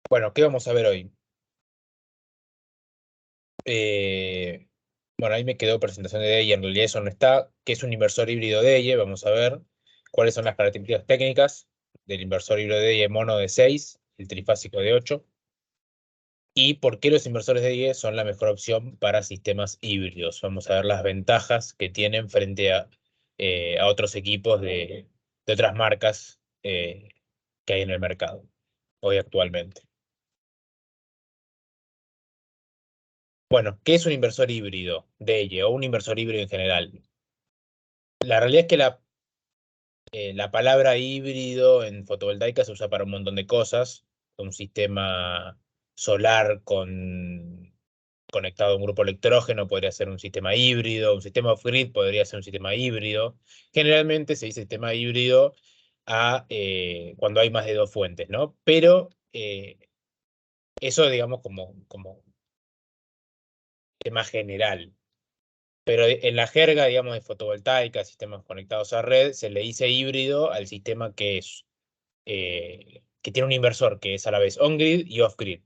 Bueno, ¿qué vamos a ver hoy? Eh, bueno, ahí me quedó presentación de DEIE, en realidad eso no está. ¿Qué es un inversor híbrido DEIE? Vamos a ver cuáles son las características técnicas del inversor híbrido DEIE mono de 6, el trifásico de 8, y por qué los inversores DEIE son la mejor opción para sistemas híbridos. Vamos a ver las ventajas que tienen frente a otros equipos de otras marcas que hay en el mercado hoy actualmente. Bueno, ¿qué es un inversor híbrido DEIE o un inversor híbrido en general? La realidad es que la palabra híbrido en fotovoltaica se usa para un montón de cosas. Un sistema solar conectado a un grupo electrógeno podría ser un sistema híbrido, un sistema off-grid podría ser un sistema híbrido. Generalmente se dice sistema híbrido cuando hay más de dos fuentes, ¿no? Pero eso, digamos, como tema general. Pero en la jerga, digamos, de fotovoltaica, sistemas conectados a red, se le dice híbrido al sistema que tiene un inversor, que es a la vez on-grid y off-grid.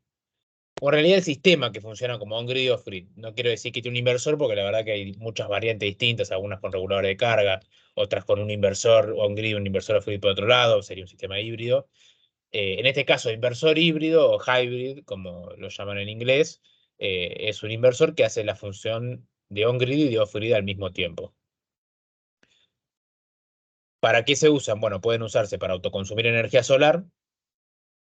O en realidad el sistema que funciona como on-grid y off-grid. No quiero decir que tiene un inversor, porque la verdad que hay muchas variantes distintas, algunas con reguladores de carga, otras con un inversor on-grid y un inversor off-grid por otro lado, sería un sistema híbrido. En este caso, inversor híbrido o hybrid, como lo llaman en inglés, es un inversor que hace la función de on-grid y de off-grid al mismo tiempo. ¿Para qué se usan? Bueno, pueden usarse para autoconsumir energía solar,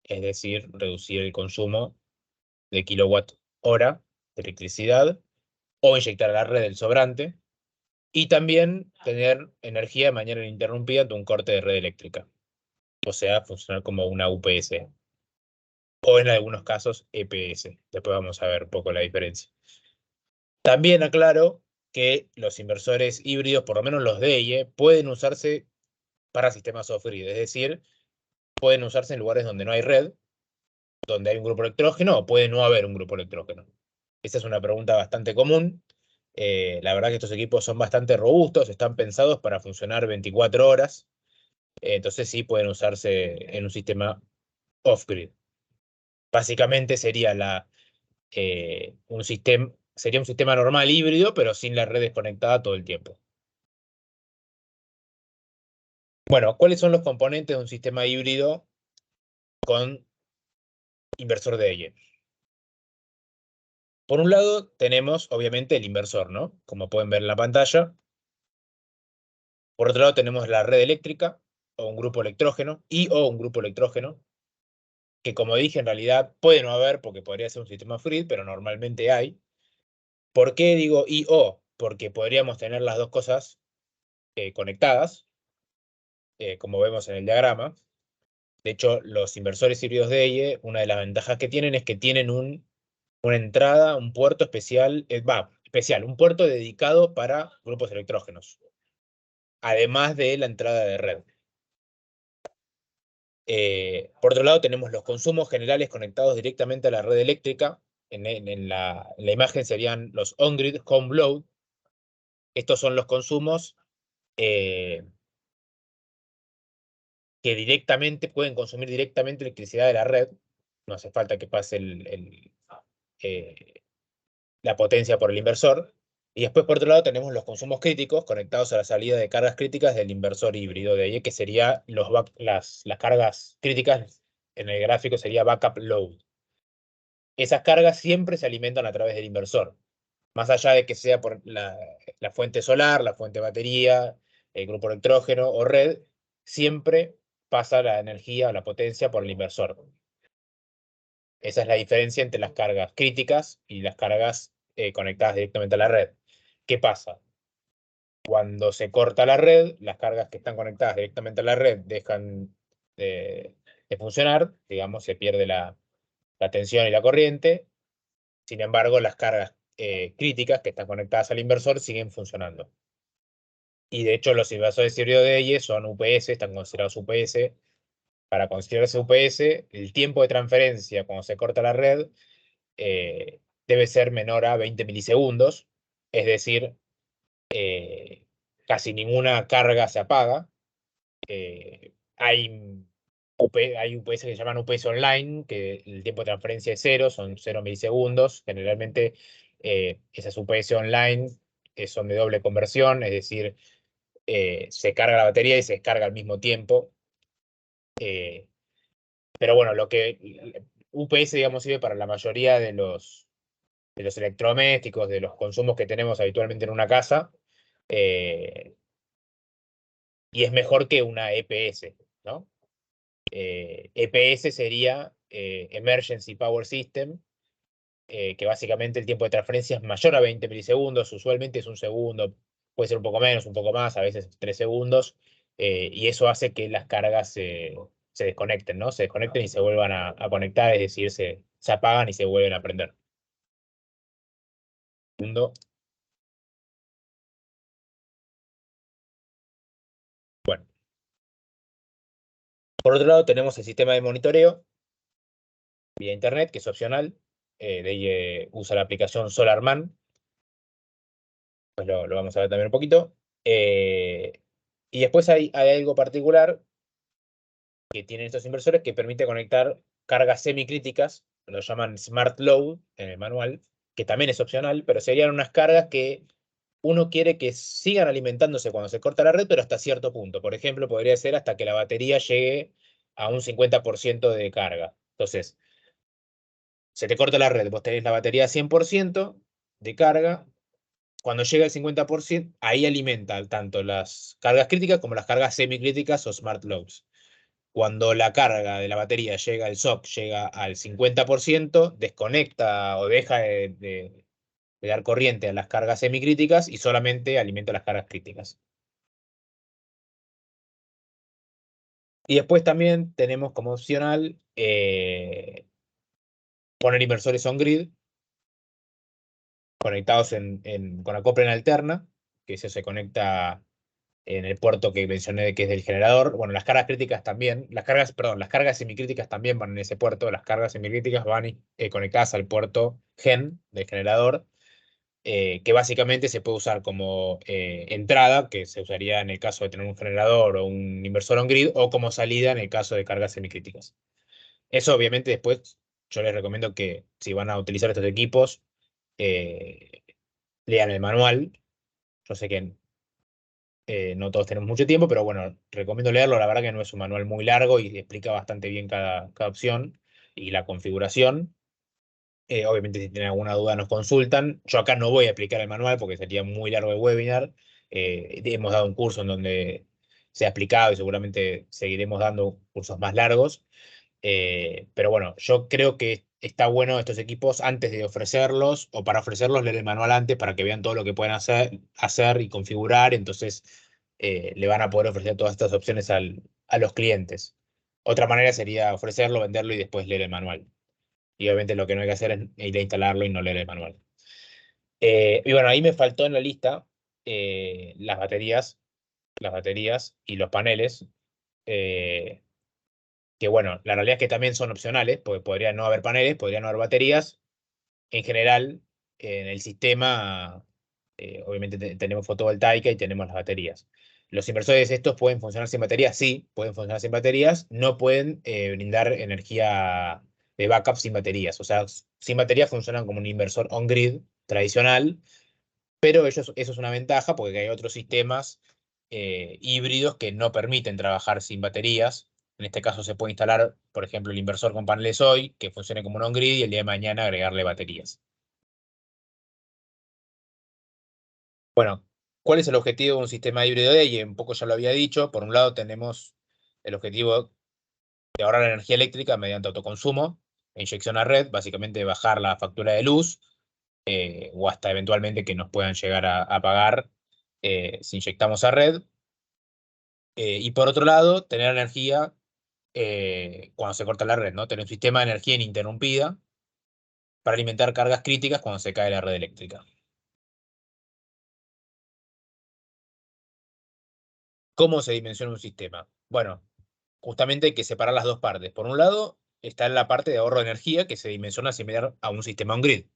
es decir, reducir el consumo de kilowatt hora de electricidad, o inyectar a la red el sobrante, y también tener energía de manera ininterrumpida ante un corte de red eléctrica, o sea, funcionar como una UPS, o en algunos casos EPS. Después vamos a ver un poco la diferencia. También aclaro que los inversores híbridos, por lo menos los DEIE, pueden usarse para sistemas off-grid, es decir, pueden usarse en lugares donde no hay red, donde hay un grupo electrógeno, o puede no haber un grupo electrógeno. Esta es una pregunta bastante común. La verdad que estos equipos son bastante robustos, están pensados para funcionar 24 horas, entonces sí pueden usarse en un sistema off-grid. Básicamente sería un sistema normal híbrido, pero sin la red desconectada todo el tiempo. Bueno, ¿cuáles son los componentes de un sistema híbrido con inversor de DEIE? Por un lado, tenemos obviamente el inversor, ¿no? Como pueden ver en la pantalla. Por otro lado, tenemos la red eléctrica o un grupo electrógeno o un grupo electrógeno, que como dije, en realidad puede no haber porque podría ser un sistema free, pero normalmente hay. ¿Por qué digo y o? Porque podríamos tener las dos cosas conectadas, como vemos en el diagrama. De hecho, los inversores híbridos de EIE, una de las ventajas que tienen es que tienen una entrada, un puerto especial, un puerto dedicado para grupos electrógenos, además de la entrada de red. Por otro lado, tenemos los consumos generales conectados directamente a la red eléctrica. En la imagen serían los on-grid home load. Estos son los consumos eh, que directamente pueden consumir directamente electricidad de la red. No hace falta que pase eh, la potencia por el inversor. Y después, por otro lado, tenemos los consumos críticos conectados a la salida de cargas críticas del inversor híbrido de ahí, que sería las cargas críticas. En el gráfico sería backup load. Esas cargas siempre se alimentan a través del inversor, más allá de que sea por la fuente solar, la fuente de batería, el grupo electrógeno o red, siempre pasa la energía o la potencia por el inversor. Esa es la diferencia entre las cargas críticas y las cargas conectadas directamente a la red. ¿Qué pasa? Cuando se corta la red, las cargas que están conectadas directamente a la red dejan de funcionar, digamos, se pierde la tensión y la corriente. Sin embargo, las cargas críticas que están conectadas al inversor siguen funcionando. Y de hecho, los inversores híbridos de EIE son UPS, están considerados UPS. Para considerarse UPS, el tiempo de transferencia cuando se corta la red debe ser menor a 20 milisegundos, es decir, casi ninguna carga se apaga. Hay Hay UPS que se llaman UPS online, que el tiempo de transferencia es cero, son 0 milisegundos. Generalmente esas UPS online son de doble conversión, es decir, se carga la batería y se descarga al mismo tiempo. Eh, pero bueno, lo que UPS, digamos, sirve para la mayoría de los electrodomésticos, de los consumos que tenemos habitualmente en una casa, eh, y es mejor que una EPS, ¿no? EPS sería Emergency Power System, que básicamente el tiempo de transferencia es mayor a 20 milisegundos, usualmente es un segundo, puede ser un poco menos, un poco más, a veces 3 segundos, y eso hace que las cargas se desconecten, ¿no? Se desconecten y se vuelvan a conectar, es decir, se apagan y se vuelven a prender. Segundo. Bueno, por otro lado tenemos el sistema de monitoreo vía internet, que es opcional. De ahí usa la aplicación SolarMan, pues lo vamos a ver también un poquito. Eh, y después hay algo particular que tienen estos inversores que permite conectar cargas semicríticas, lo llaman Smart Load en el manual, que también es opcional, pero serían unas cargas que uno quiere que sigan alimentándose cuando se corta la red, pero hasta cierto punto. Por ejemplo, podría ser hasta que la batería llegue a un 50% de carga. Entonces, se te corta la red, vos tenés la batería a 100% de carga. Cuando llega al 50%, ahí alimenta tanto las cargas críticas como las cargas semicríticas o smart loads. Cuando la carga de la batería llega, el SOC llega al 50%, desconecta o deja de dar corriente a las cargas semicríticas y solamente alimenta las cargas críticas. Y después también tenemos como opcional poner inversores on-grid conectados con acople en alterna, que eso se conecta en el puerto que mencioné que es del generador. Bueno, las cargas críticas también, perdón, las cargas semicríticas también van en ese puerto. Las cargas semicríticas van conectadas al puerto GEN del generador, que básicamente se puede usar como entrada, que se usaría en el caso de tener un generador o un inversor on-grid, o como salida en el caso de cargas semicríticas. Eso obviamente después yo les recomiendo que si van a utilizar estos equipos, eh, lean el manual. Yo sé que no todos tenemos mucho tiempo, pero bueno, recomiendo leerlo. La verdad que no es un manual muy largo y explica bastante bien cada opción y la configuración. Obviamente, si tienen alguna duda, nos consultan. Yo acá no voy a explicar el manual porque sería muy largo el webinar. Hemos dado un curso en donde se ha explicado y seguramente seguiremos dando cursos más largos. Pero bueno, yo creo que está bueno estos equipos antes de ofrecerlos o para ofrecerlos leer el manual antes para que vean todo lo que pueden hacer y configurar. Entonces le van a poder ofrecer todas estas opciones a los clientes. Otra manera sería ofrecerlo, venderlo y después leer el manual. Y obviamente lo que no hay que hacer es ir a instalarlo y no leer el manual. Y bueno, ahí me faltó en la lista las baterías y los paneles. eh, que bueno, la realidad es que también son opcionales, porque podría no haber paneles, podría no haber baterías. En general, en el sistema, obviamente tenemos fotovoltaica y tenemos las baterías. Los inversores estos pueden funcionar sin baterías, sí, pueden funcionar sin baterías, no pueden brindar energía de backup sin baterías. O sea, sin baterías funcionan como un inversor on-grid tradicional, pero eso es una ventaja porque hay otros sistemas híbridos que no permiten trabajar sin baterías. En este caso se puede instalar, por ejemplo, el inversor con paneles hoy, que funcione como un on-grid y el día de mañana agregarle baterías. Bueno, ¿cuál es el objetivo de un sistema híbrido de ello? Un poco ya lo había dicho. Por un lado tenemos el objetivo de ahorrar energía eléctrica mediante autoconsumo e inyección a red, básicamente bajar la factura de luz o hasta eventualmente que nos puedan llegar a pagar si inyectamos a red. Y por otro lado, tener energía cuando se corta la red, ¿no? Tener un sistema de energía ininterrumpida para alimentar cargas críticas cuando se cae la red eléctrica. ¿Cómo se dimensiona un sistema? Bueno, justamente hay que separar las dos partes. Por un lado, está en la parte de ahorro de energía, que se dimensiona similar a un sistema on-grid.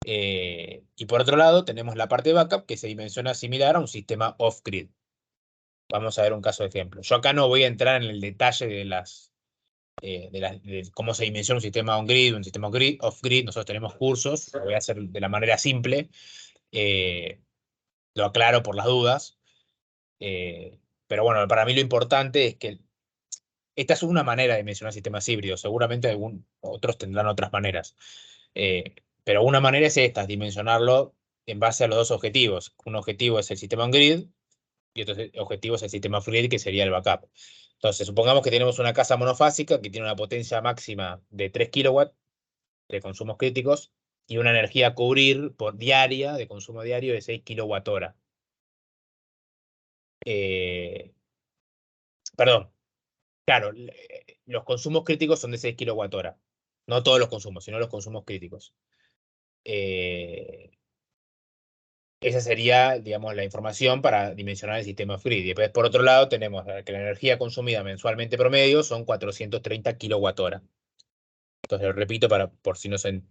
Y por otro lado, tenemos la parte de backup, que se dimensiona similar a un sistema off-grid. Vamos a ver un caso de ejemplo. Yo acá no voy a entrar en el detalle de cómo se dimensiona un sistema on-grid, un sistema off-grid. Nosotros tenemos cursos, lo voy a hacer de la manera simple. Lo aclaro por las dudas. Pero bueno, para mí lo importante es que esta es una manera de dimensionar sistemas híbridos. Seguramente otros tendrán otras maneras. Pero una manera es esta, dimensionarlo en base a los dos objetivos. Un objetivo es el sistema on-grid y otro objetivo es el sistema off-grid, que sería el backup. Entonces, supongamos que tenemos una casa monofásica que tiene una potencia máxima de 3 kilowatts de consumos críticos y una energía a cubrir por diaria, de consumo diario, de 6 kilowatt-hora. Perdón, claro, los consumos críticos son de 6 kilowatt-hora. No todos los consumos, sino los consumos críticos. Esa sería, digamos, la información para dimensionar el sistema off-grid. Y después, por otro lado, tenemos que la energía consumida mensualmente promedio son 430 kilowatt-hora. Entonces, lo repito por si no se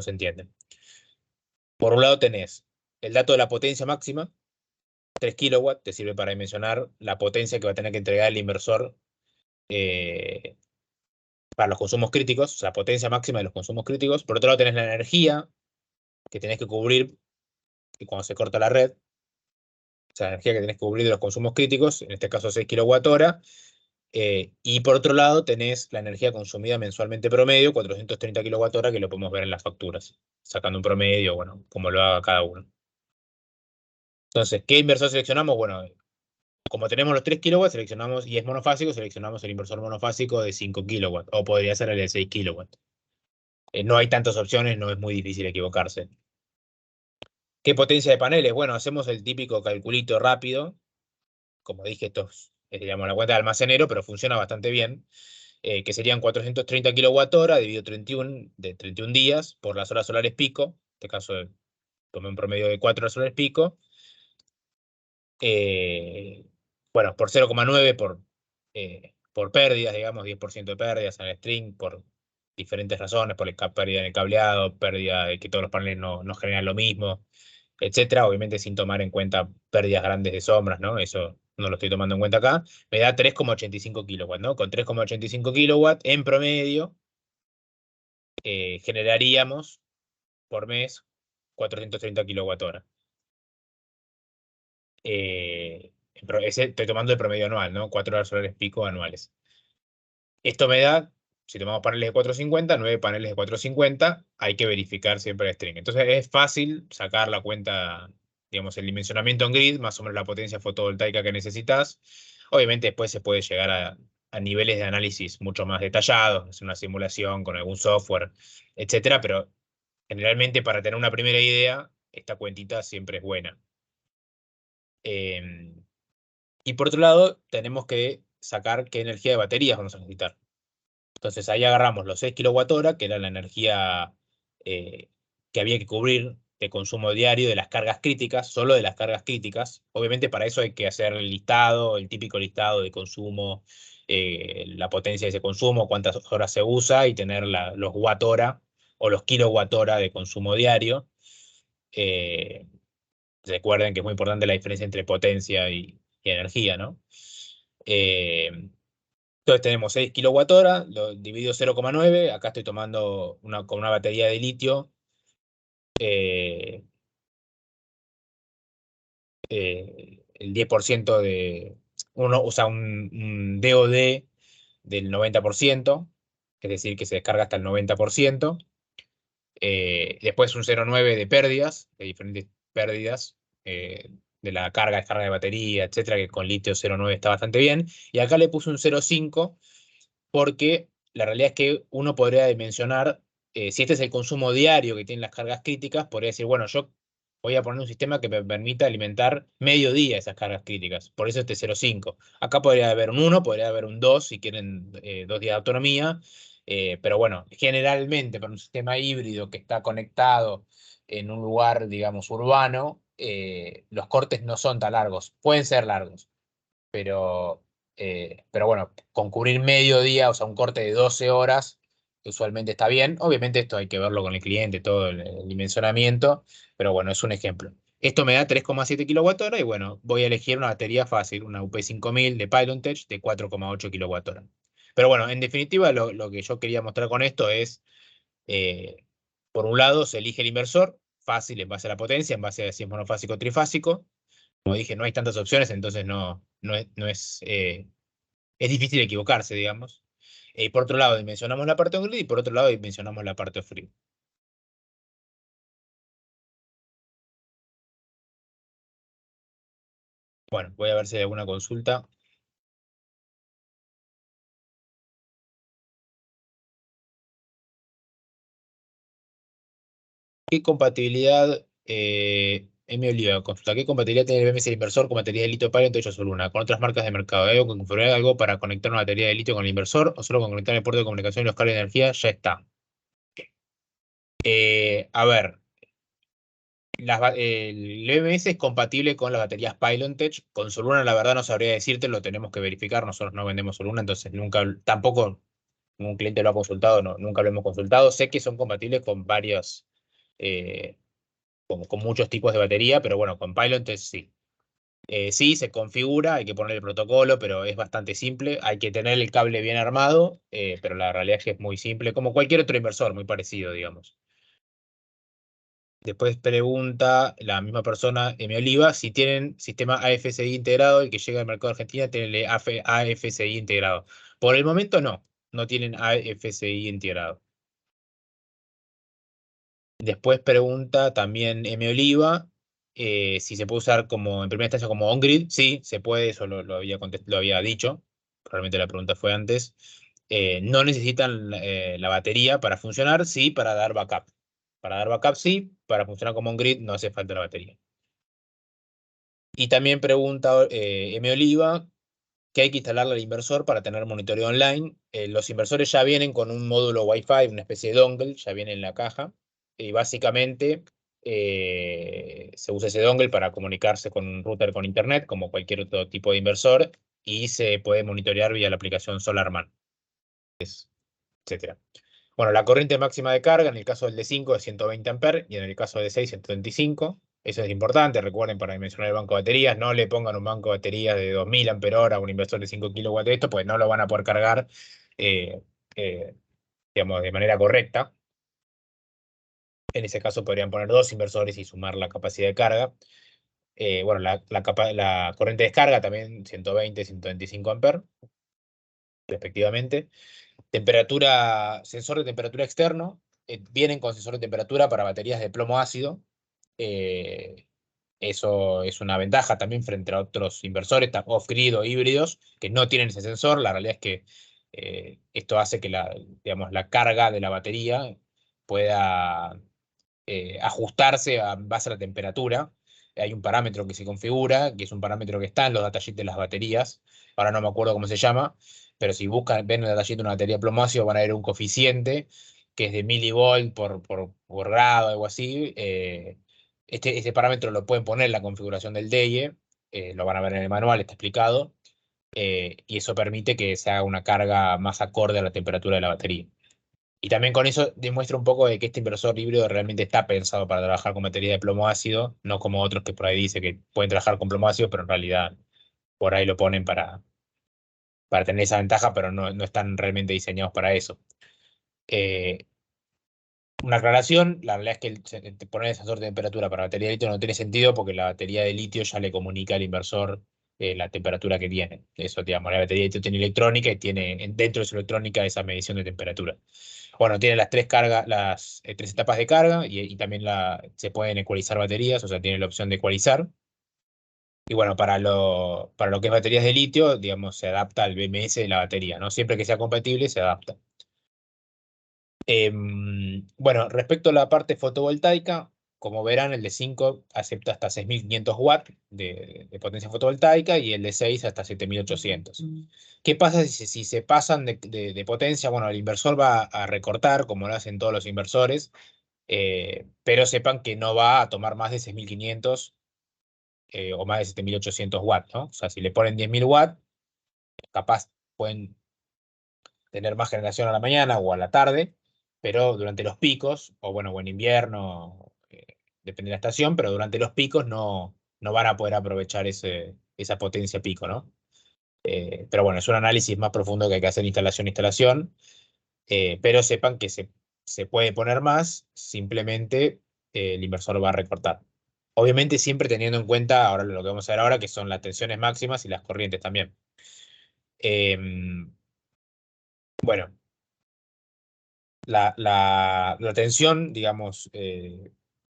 entiende. Por un lado tenés el dato de la potencia máxima, 3 kilowatts, te sirve para dimensionar la potencia que va a tener que entregar el inversor para los consumos críticos, o sea, potencia máxima de los consumos críticos. Por otro lado tenés la energía que tenés que cubrir cuando se corta la red, o sea, la energía que tenés que cubrir de los consumos críticos, en este caso 6 kilowatt-hora. Y por otro lado tenés la energía consumida mensualmente promedio, 430 kilowatt-hora, que lo podemos ver en las facturas, sacando un promedio, bueno, como lo haga cada uno. Entonces, ¿qué inversor seleccionamos? Bueno, como tenemos los 3 kilowatts, seleccionamos, y es monofásico, seleccionamos el inversor monofásico de 5 kilowatts, o podría ser el de 6 kilowatts. No hay tantas opciones, no es muy difícil equivocarse. ¿Qué potencia de paneles? Bueno, hacemos el típico calculito rápido. Como dije, esto es, digamos, la cuenta de almacenero, pero funciona bastante bien. Que serían 430 kWh dividido 31, de 31 días por las horas solares pico. En este caso, tomé un promedio de 4 horas solares pico. Bueno, por 0,9 por pérdidas, digamos, 10% de pérdidas en el string, por diferentes razones, por pérdida en el cableado, pérdida de que todos los paneles no generan lo mismo, etcétera. Obviamente sin tomar en cuenta pérdidas grandes de sombras, ¿no? Eso no lo estoy tomando en cuenta acá. Me da 3,85 kilowatts, ¿no? Con 3,85 kilowatts en promedio generaríamos por mes 430 kilowatt-hora. Estoy tomando el promedio anual, ¿no? 4 horas solares pico anuales. Esto me da, si tomamos paneles de 450, 9 paneles de 450, hay que verificar siempre el string. Entonces es fácil sacar la cuenta, digamos, el dimensionamiento en grid, más o menos la potencia fotovoltaica que necesitas. Obviamente después se puede llegar a niveles de análisis mucho más detallados, hacer una simulación con algún software, etcétera, pero generalmente para tener una primera idea, esta cuentita siempre es buena. Y por otro lado, tenemos que sacar qué energía de baterías vamos a necesitar. Entonces ahí agarramos los 6 kWh, que era la energía que había que cubrir de consumo diario de las cargas críticas, solo de las cargas críticas. Obviamente para eso hay que hacer el listado, el típico listado de consumo, la potencia de ese consumo, cuántas horas se usa y tener los watt-hora o los kilowatt-hora de consumo diario. Eh, Recuerden que es muy importante la diferencia entre potencia y energía, ¿no? Entonces tenemos 6 kWh, lo divido 0,9. Acá estoy tomando con una batería de litio. eh, el 10% o sea, un DOD del 90%, es decir, que se descarga hasta el 90%. Después un 0,9 de pérdidas, de diferentes pérdidas, de la carga, descarga de batería, etcétera, que con litio 0,9 está bastante bien. Y acá le puse un 0,5 porque la realidad es que uno podría dimensionar, si este es el consumo diario que tienen las cargas críticas, podría decir, bueno, yo voy a poner un sistema que me permita alimentar medio día esas cargas críticas, por eso este 0,5. Acá podría haber un 1, podría haber un 2 si quieren 2 días de autonomía, pero bueno, generalmente para un sistema híbrido que está conectado en un lugar, digamos, urbano, los cortes no son tan largos, pueden ser largos, pero bueno, con cubrir medio día, o sea, un corte de 12 horas, usualmente está bien. Obviamente esto hay que verlo con el cliente, todo el dimensionamiento, pero bueno, es un ejemplo. Esto me da 3,7 kWh y bueno, voy a elegir una batería fácil, una UP5000 de PylonTech de 4,8 kWh. Pero bueno, en definitiva lo que yo quería mostrar con esto es, eh, por un lado, se elige el inversor, fácil en base a la potencia, en base a si es monofásico o trifásico. Como dije, no hay tantas opciones, entonces es difícil equivocarse, digamos. Por otro lado, dimensionamos la parte on-grid y por otro lado, dimensionamos la parte off-grid. Bueno, voy a ver si hay alguna consulta. ¿Qué compatibilidad, M. Oliva, consulta, qué compatibilidad tiene el BMS inversor con batería de litio Palion Techo Soluna con otras marcas de mercado? ¿Hay algo que configurar algo para conectar una batería de litio con el inversor o solo con conectar el puerto de comunicación y los cables de energía? Ya está. A ver, el BMS es compatible con las baterías PylonTech. Con Soluna, la verdad, no sabría decirte, lo tenemos que verificar. Nosotros no vendemos Soluna, entonces nunca, tampoco un cliente lo ha consultado, no, nunca lo hemos consultado. Sé que son compatibles con varios. eh, con muchos tipos de batería, pero bueno, con PylonTech sí. Sí, se configura, hay que poner el protocolo, pero es bastante simple. Hay que tener el cable bien armado, pero la realidad es que es muy simple, como cualquier otro inversor, muy parecido, digamos. Después pregunta la misma persona, M. Oliva, si tienen sistema AFSI integrado, el que llega al mercado de Argentina tiene el AFSI integrado. Por el momento no, no tienen AFSI integrado. Después pregunta también M. Oliva si se puede usar como en primera instancia como on-grid. Sí, se puede, eso lo había dicho. Probablemente la pregunta fue antes. No necesitan la batería para funcionar, sí, para dar backup. Para dar backup, sí, para funcionar como on-grid no hace falta la batería. Y también pregunta M. Oliva que hay que instalarle al inversor para tener monitoreo online. Los inversores ya vienen con un módulo Wi-Fi, una especie de dongle, ya viene en la caja. Y básicamente se usa ese dongle para comunicarse con un router con internet, como cualquier otro tipo de inversor, y se puede monitorear vía la aplicación SolarMan, etcétera. Bueno, la corriente máxima de carga en el caso del D5 es 120 amperes y en el caso del D6 135. Eso es importante, recuerden para dimensionar el banco de baterías, no le pongan un banco de baterías de 2000 amperios a un inversor de 5 kilowatts de esto, pues no lo van a poder cargar, eh, eh, digamos, de manera correcta. En ese caso podrían poner dos inversores y sumar la capacidad de carga. Bueno, la corriente de descarga también 120, 125 amperes, respectivamente. Sensor de temperatura externo. Vienen con sensor de temperatura para baterías de plomo ácido. Eh, Eso es una ventaja también frente a otros inversores, off-grid o híbridos, que no tienen ese sensor. La realidad es que esto hace que digamos, la carga de la batería pueda ajustarse a base a la temperatura. Hay un parámetro que se configura, que es un parámetro que está en los datasheets de las baterías. Ahora no me acuerdo cómo se llama, pero si buscan, ven en el datasheet de una batería plomácido, van a ver un coeficiente que es de milivolt por grado, algo así. Este parámetro lo pueden poner en la configuración del DEIE, lo van a ver en el manual, está explicado, y eso permite que se haga una carga más acorde a la temperatura de la batería. Y también con eso demuestra un poco de que este inversor híbrido realmente está pensado para trabajar con baterías de plomo ácido, no como otros que por ahí dice que pueden trabajar con plomo ácido, pero en realidad por ahí lo ponen para tener esa ventaja, pero no están realmente diseñados para eso. Eh, una aclaración, la realidad es que poner el sensor de temperatura para batería de litio no tiene sentido porque la batería de litio ya le comunica al inversor la temperatura que tiene. Eso, digamos, la batería de litio tiene electrónica y tiene dentro de su electrónica esa medición de temperatura. Bueno, tiene las tres cargas, las tres etapas de carga y también se pueden ecualizar baterías, o sea, tiene la opción de ecualizar. Y bueno, para lo que es baterías de litio, digamos, se adapta al BMS de la batería, ¿no? Siempre que sea compatible, se adapta. Bueno, respecto a la parte fotovoltaica, como verán, el de 5 acepta hasta 6500 watts de potencia fotovoltaica y el de 6 hasta 7800. ¿Qué pasa si se pasan de potencia? Bueno, el inversor va a recortar, como lo hacen todos los inversores, pero sepan que no va a tomar más de 6500 o más de 7800 watts, ¿no? O sea, si le ponen 10.000 watts, capaz pueden tener más generación a la mañana o a la tarde, pero durante los picos, o bueno, o en invierno, depende de la estación, pero durante los picos no van a poder aprovechar esa potencia pico, ¿no? Pero bueno, es un análisis más profundo que hay que hacer instalación a instalación, pero sepan que se puede poner más, simplemente el inversor va a recortar. Obviamente siempre teniendo en cuenta, ahora lo que vamos a ver ahora, que son las tensiones máximas y las corrientes también. Bueno, la tensión, digamos,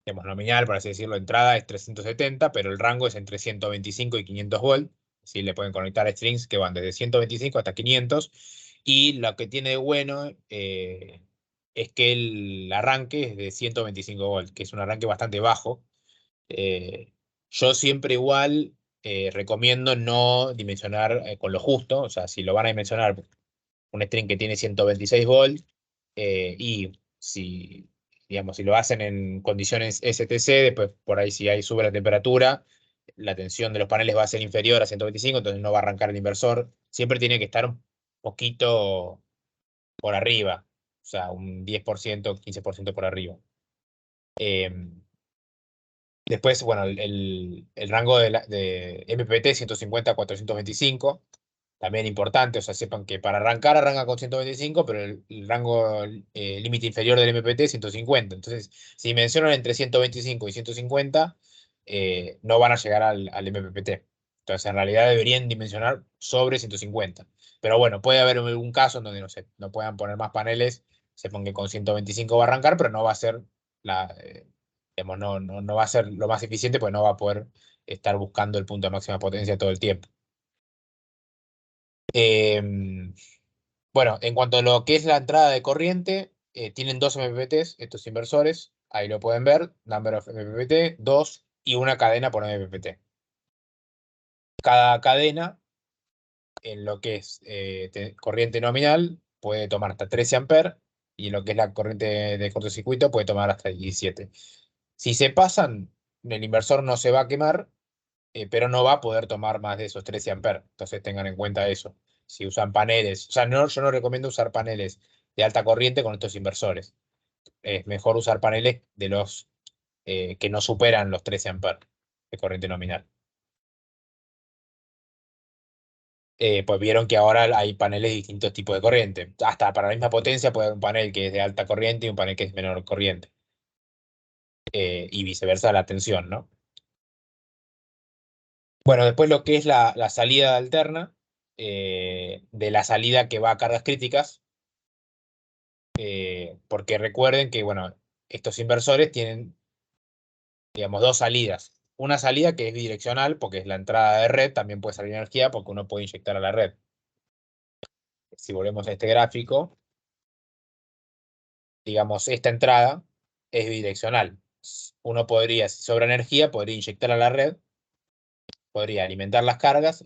nominal, por así decirlo, entrada es 370, pero el rango es entre 125 y 500 volt. ¿Sí? Le pueden conectar strings que van desde 125 hasta 500. Y lo que tiene de bueno es que el arranque es de 125 volt, que es un arranque bastante bajo. Eh, yo siempre igual recomiendo no dimensionar con lo justo. O sea, si lo van a dimensionar un string que tiene 126 volt, y si, digamos, si lo hacen en condiciones STC, después por ahí si ahí sube la temperatura, la tensión de los paneles va a ser inferior a 125, entonces no va a arrancar el inversor. Siempre tiene que estar un poquito por arriba, o sea, un 10%, 15% por arriba. Eh, Después, bueno, el rango de MPPT 150 a 425, también importante, o sea, sepan que para arrancar arranca con 125, pero el rango límite inferior del MPT es 150. Entonces, si mencionan entre 125 y 150, no van a llegar al MPPT. Entonces, en realidad deberían dimensionar sobre 150. Pero bueno, puede haber algún caso en donde no puedan poner más paneles, sepan que con 125 va a arrancar, pero no va a ser digamos, no va a ser lo más eficiente, pues no va a poder estar buscando el punto de máxima potencia todo el tiempo. Em, bueno, en cuanto a lo que es la entrada de corriente, tienen dos MPPTs, estos inversores, ahí lo pueden ver, number of MPPT, dos y una cadena por MPPT. Cada cadena, en lo que es corriente nominal, puede tomar hasta 13 amperes, y en lo que es la corriente de cortocircuito puede tomar hasta 17. Si se pasan, el inversor no se va a quemar, pero no va a poder tomar más de esos 13 amperes. Entonces tengan en cuenta eso. Si usan paneles, o sea, yo no recomiendo usar paneles de alta corriente con estos inversores. Es mejor usar paneles de los que no superan los 13 amperes de corriente nominal. Pues vieron que ahora hay paneles de distintos tipos de corriente. Hasta para la misma potencia puede haber un panel que es de alta corriente y un panel que es menor corriente. Y viceversa la tensión, ¿no? Bueno, después lo que es la salida alterna, de la salida que va a cargas críticas, porque recuerden que, bueno, estos inversores tienen, digamos, dos salidas. Una salida que es bidireccional, porque es la entrada de red, también puede salir energía porque uno puede inyectar a la red. Si volvemos a este gráfico, digamos, esta entrada es bidireccional. Uno podría, si sobra energía, podría inyectar a la red, podría alimentar las cargas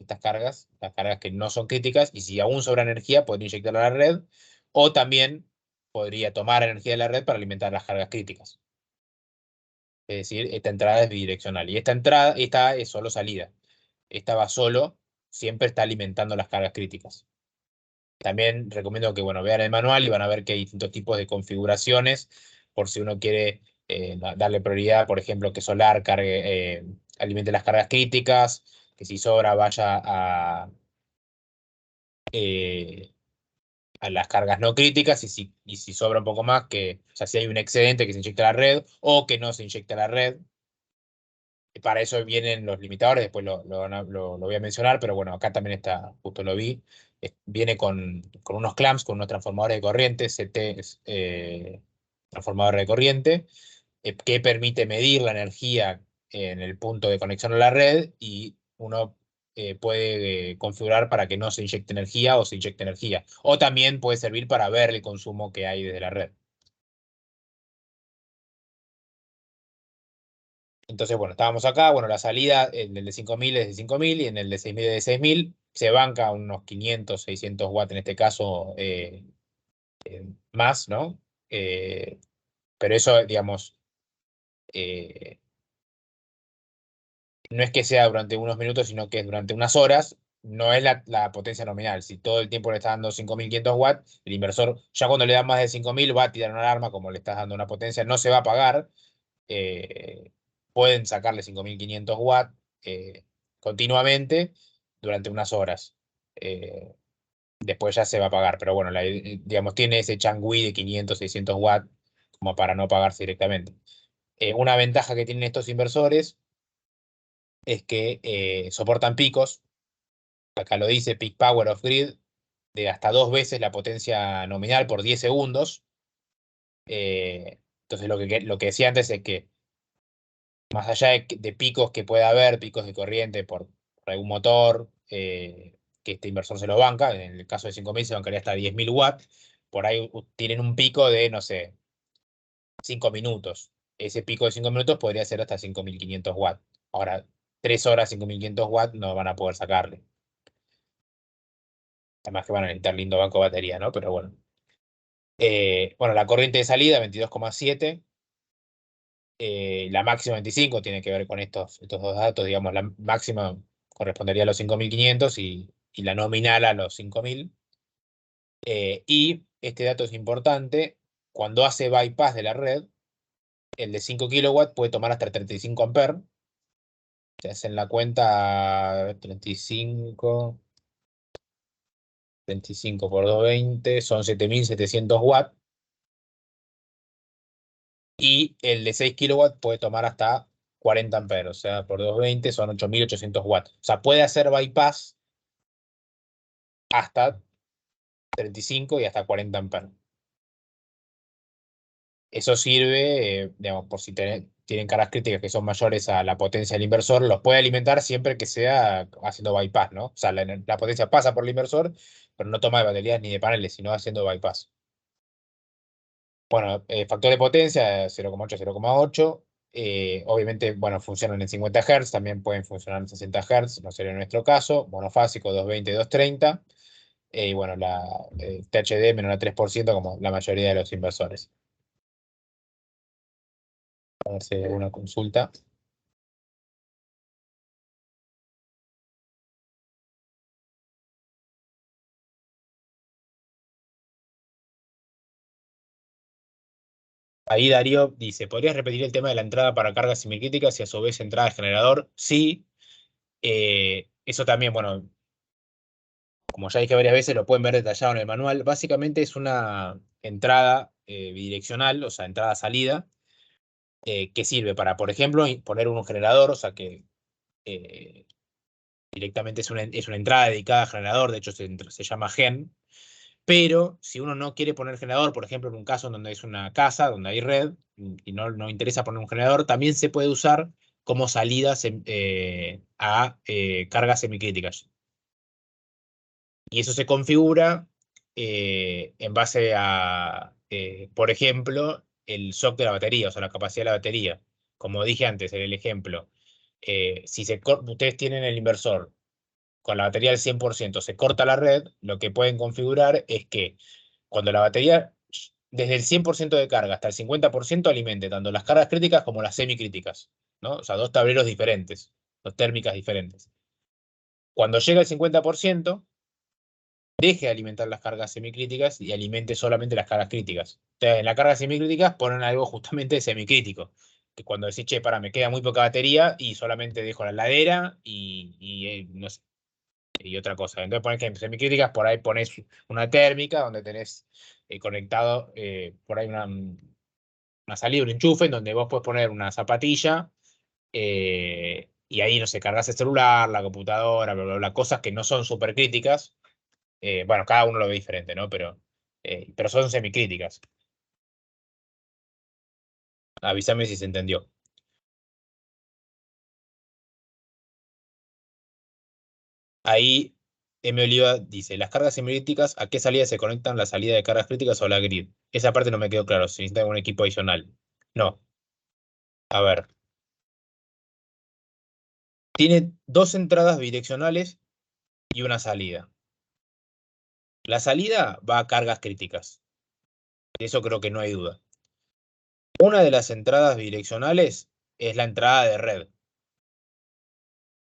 que no son críticas, y si aún sobra energía, podría inyectar a la red, o también podría tomar energía de la red para alimentar las cargas críticas. Es decir, esta entrada es bidireccional. Y esta es solo salida. Esta va solo, siempre está alimentando las cargas críticas. También recomiendo que, bueno, vean el manual y van a ver que hay distintos tipos de configuraciones, por si uno quiere darle prioridad, por ejemplo, que solar alimente las cargas críticas, que si sobra vaya eh, a las cargas no críticas, y si sobra un poco más, o sea, si hay un excedente, que se inyecte a la red, o que no se inyecte a la red. Para eso vienen los limitadores, después lo voy a mencionar, pero bueno, acá también está, justo lo vi. Viene con unos clamps, con unos transformadores de corriente, CT, transformador de corriente, que permite medir la energía en el punto de conexión a la red, y uno puede configurar para que no se inyecte energía o se inyecte energía. O también puede servir para ver el consumo que hay desde la red. Entonces, bueno, estábamos acá, bueno, la salida en el de 5000 es de 5000 y en el de 6000 es de 6000. Se banca unos 500, 600 watts en este caso, más, ¿no? Pero eso, digamos, eh, no es que sea durante unos minutos, sino que es durante unas horas. No es la potencia nominal. Si todo el tiempo le estás dando 5500 watts, el inversor ya cuando le da más de 5000 va a tirar una alarma, como le estás dando una potencia, no se va a apagar. pueden sacarle 5.500 watts continuamente durante unas horas. Después ya se va a pagar, pero bueno, digamos, tiene ese changüí de 500, 600 watts como para no pagarse directamente. Una ventaja que tienen estos inversores es que soportan picos. Acá lo dice Peak Power of Grid, de hasta 2 veces la potencia nominal por 10 segundos. Entonces lo que decía antes es que más allá de picos que pueda haber, picos de corriente por algún motor, que este inversor se lo banca, en el caso de 5.000 se bancaría hasta 10.000 watts, por ahí tienen un pico de, no sé, 5 minutos. Ese pico de 5 minutos podría ser hasta 5.500 watts. Ahora, 3 horas, 5.500 watts no van a poder sacarle. Además que van a necesitar lindo banco de batería, ¿no? Pero bueno. Bueno, la corriente de salida, 22,7. La máxima 25 tiene que ver con estos dos datos. Digamos, la máxima correspondería a los 5.500 y la nominal a los 5.000. Y este dato es importante. Cuando hace bypass de la red, el de 5 kilowatts puede tomar hasta 35 amperes. Se hacen la cuenta 35 por 220, son 7.700 watts. Y el de 6 kilowatts puede tomar hasta 40 amperes, o sea, por 220 son 8.800 watts. O sea, puede hacer bypass hasta 35 y hasta 40 amperes. Eso sirve, digamos, por si tienen cargas críticas que son mayores a la potencia del inversor, los puede alimentar siempre que sea haciendo bypass, ¿no? O sea, la potencia pasa por el inversor, pero no toma de baterías ni de paneles, sino haciendo bypass. Bueno, factor de potencia 0,8, 0,8. Obviamente, bueno, funcionan en 50 Hz, también pueden funcionar en 60 Hz, no sería nuestro caso. Monofásico 220, 230. Y bueno, la THD menor a 3% como la mayoría de los inversores. A ver si hay alguna consulta. Ahí Darío dice, ¿podrías repetir el tema de la entrada para cargas semicríticas y a su vez entrada de generador? Sí. Eso también, bueno, como ya dije varias veces, lo pueden ver detallado en el manual. Básicamente es una entrada bidireccional, o sea, entrada-salida, que sirve para, por ejemplo, poner un generador, o sea, que eh, directamente es una entrada dedicada a generador, de hecho se llama gen. Pero si uno no quiere poner generador, por ejemplo, en un caso en donde es una casa, donde hay red, y no interesa poner un generador, también se puede usar como salida a cargas semicríticas. Y eso se configura en base a, por ejemplo, el shock de la batería, o sea, la capacidad de la batería. Como dije antes en el ejemplo, si ustedes tienen el inversor con la batería al 100%, se corta la red, lo que pueden configurar es que cuando la batería, desde el 100% de carga hasta el 50%, alimente tanto las cargas críticas como las semicríticas, ¿no? O sea, dos tableros diferentes, dos térmicas diferentes. Cuando llega al 50%, deje de alimentar las cargas semicríticas y alimente solamente las cargas críticas. Entonces, en las cargas semicríticas ponen algo justamente semicrítico, que cuando decís, che, para, me queda muy poca batería y solamente dejo la heladera y no sé, y otra cosa. Entonces pones que en semicríticas, por ahí pones una térmica donde tenés conectado por ahí una salida, un enchufe, en donde vos podés poner una zapatilla y ahí, no sé, cargas el celular, la computadora, bla, bla, bla, cosas que no son súper críticas. Bueno, cada uno lo ve diferente, ¿no? Pero son semicríticas. Avísame si se entendió. Ahí M. Oliva dice, las cargas semicríticas, ¿a qué salida se conectan la salida de cargas críticas o la grid? Esa parte no me quedó claro, si necesita un equipo adicional. No, a ver. Tiene dos entradas bidireccionales y una salida. La salida va a cargas críticas. De eso creo que no hay duda. Una de las entradas bidireccionales es la entrada de red,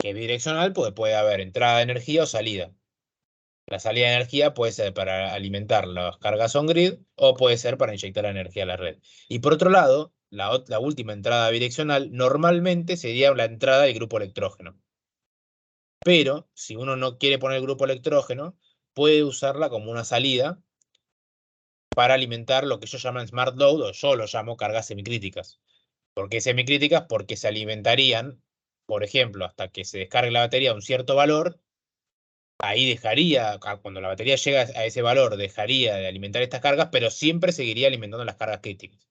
que es bidireccional, pues puede haber entrada de energía o salida. La salida de energía puede ser para alimentar las cargas on-grid o puede ser para inyectar la energía a la red. Y por otro lado, la última entrada bidireccional, normalmente sería la entrada del grupo electrógeno. Pero si uno no quiere poner el grupo electrógeno, puede usarla como una salida para alimentar lo que ellos llaman smart load, o yo lo llamo cargas semicríticas. ¿Por qué semicríticas? Porque se alimentarían, por ejemplo, hasta que se descargue la batería a un cierto valor. Ahí dejaría, cuando la batería llega a ese valor, dejaría de alimentar estas cargas, pero siempre seguiría alimentando las cargas críticas.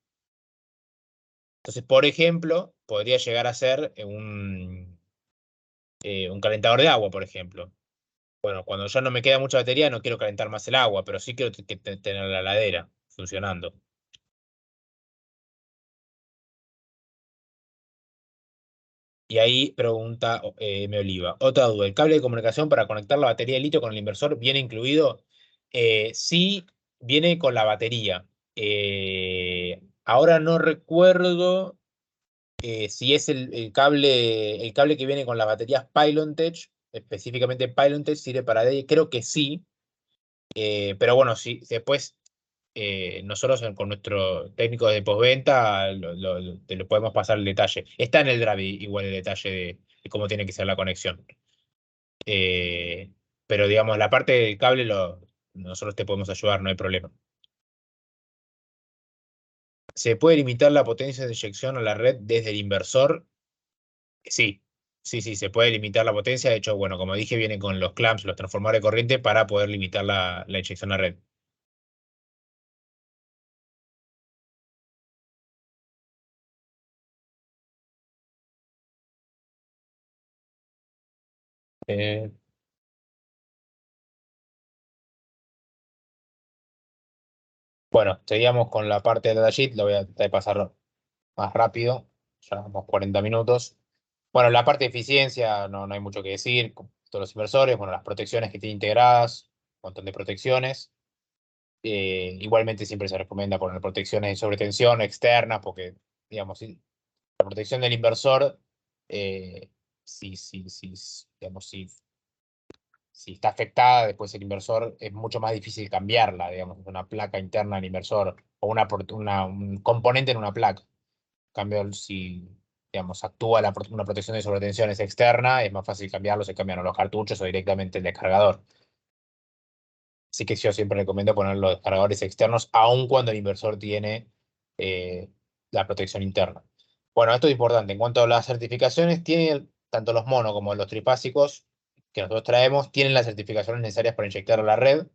Entonces, por ejemplo, podría llegar a ser un calentador de agua, por ejemplo. Bueno, cuando ya no me queda mucha batería, no quiero calentar más el agua, pero sí quiero tener la heladera funcionando. Y ahí pregunta M. Oliva. Otra duda. ¿El cable de comunicación para conectar la batería de litio con el inversor viene incluido? Sí, viene con la batería. Ahora no recuerdo si es el cable que viene con las baterías Pylontech, específicamente Pylontech, sirve para DI. Creo que sí. Pero bueno, sí, después nosotros con nuestro técnico de postventa te lo podemos pasar el detalle. Está en el Drive igual el detalle de cómo tiene que ser la conexión. Eh, pero digamos, la parte del cable nosotros te podemos ayudar, no hay problema. ¿Se puede limitar la potencia de inyección a la red desde el inversor? Sí, sí, se puede limitar la potencia. De hecho, bueno, como dije, viene con los clamps, los transformadores de corriente para poder limitar la inyección a red. Eh, bueno, seguíamos con la parte del datasheet, lo voy a tratar de pasar más rápido, ya vamos 40 minutos. Bueno, la parte de eficiencia no hay mucho que decir, con todos los inversores, bueno, las protecciones que tiene integradas, un montón de protecciones. Igualmente siempre se recomienda poner protecciones de sobretensión externas, porque, digamos, la protección del inversor, eh, digamos, si está afectada, después el inversor es mucho más difícil cambiarla, digamos, una placa interna del inversor o un componente en una placa. En cambio, si, digamos, actúa una protección de sobretensiones externa, es más fácil cambiarlo, se cambian o los cartuchos o directamente el descargador. Así que yo siempre recomiendo poner los descargadores externos, aun cuando el inversor tiene eh, la protección interna. Bueno, esto es importante. En cuanto a las certificaciones, tienen tanto los mono como los trifásicos que nosotros traemos, tienen las certificaciones necesarias para inyectar a la red.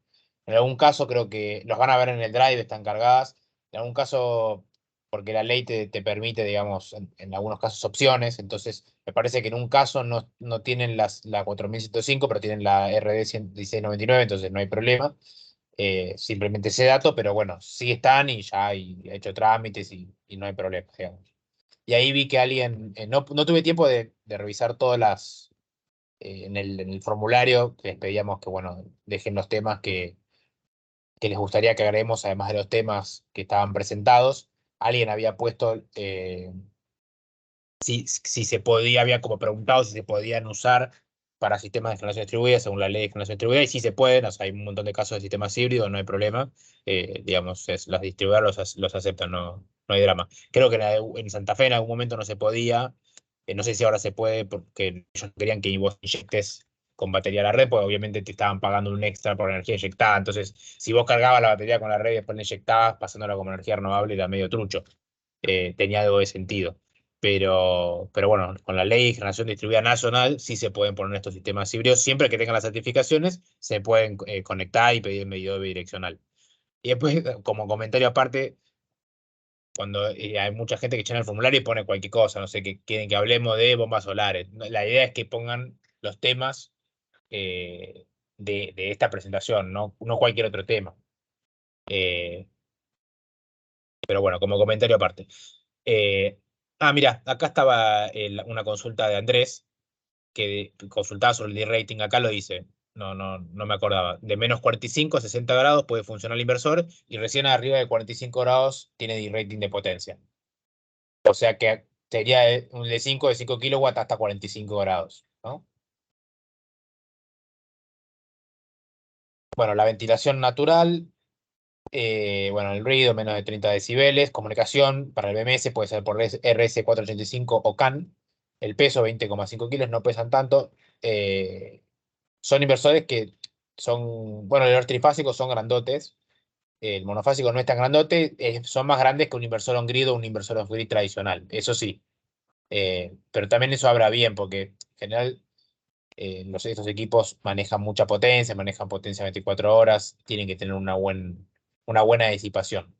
En algún caso, creo que los van a ver en el drive, están cargadas. En algún caso, porque la ley te permite, digamos, en algunos casos opciones. Entonces, me parece que en un caso no tienen la 4105, pero tienen la RD 1699, entonces no hay problema. Simplemente ese dato, pero bueno, sí están y ya he hecho trámites y no hay problema, digamos. Y ahí vi que alguien, no tuve tiempo de revisar todas en el formulario, que les pedíamos que, bueno, dejen los temas que les gustaría que agreguemos, además de los temas que estaban presentados. Alguien había puesto si se podía, había como preguntado si se podían usar para sistemas de generación distribuida, según la ley de generación distribuida, y sí se pueden, o sea, hay un montón de casos de sistemas híbridos, no hay problema. Digamos, las distribuidoras los aceptan, no hay drama. Creo que en Santa Fe en algún momento no se podía, no sé si ahora se puede, porque ellos querían que vos inyectes con batería a la red, porque obviamente te estaban pagando un extra por energía inyectada, entonces si vos cargabas la batería con la red y después la inyectabas, pasándola como energía renovable, era medio trucho. Tenía algo de sentido. Pero bueno, con la ley de generación distribuida nacional sí se pueden poner estos sistemas híbridos. Siempre que tengan las certificaciones, se pueden conectar y pedir medidor bidireccional. Y después, como comentario aparte, cuando hay mucha gente que llena el formulario y pone cualquier cosa, no sé, que quieren que hablemos de bombas solares. La idea es que pongan los temas de esta presentación, no cualquier otro tema. Eh, pero bueno, como comentario aparte. Eh, mira, acá estaba una consulta de Andrés que consultaba sobre el D-rating, acá lo dice, no me acordaba. De menos 45 a 60 grados puede funcionar el inversor y recién arriba de 45 grados tiene D-rating de potencia. O sea que sería un de 5 kilowatts hasta 45 grados, ¿no? Bueno, la ventilación natural. Bueno, el ruido menos de 30 decibeles. Comunicación para el BMS puede ser por RS485 o CAN. El peso 20,5 kilos, no pesan tanto. Son inversores que son, bueno, los trifásicos son grandotes. El monofásico no es tan grandote, son más grandes que un inversor on-grid o un inversor off-grid tradicional, eso sí. Pero también eso habla bien, porque en general estos equipos manejan mucha potencia, manejan potencia 24 horas, tienen que tener una buena disipación.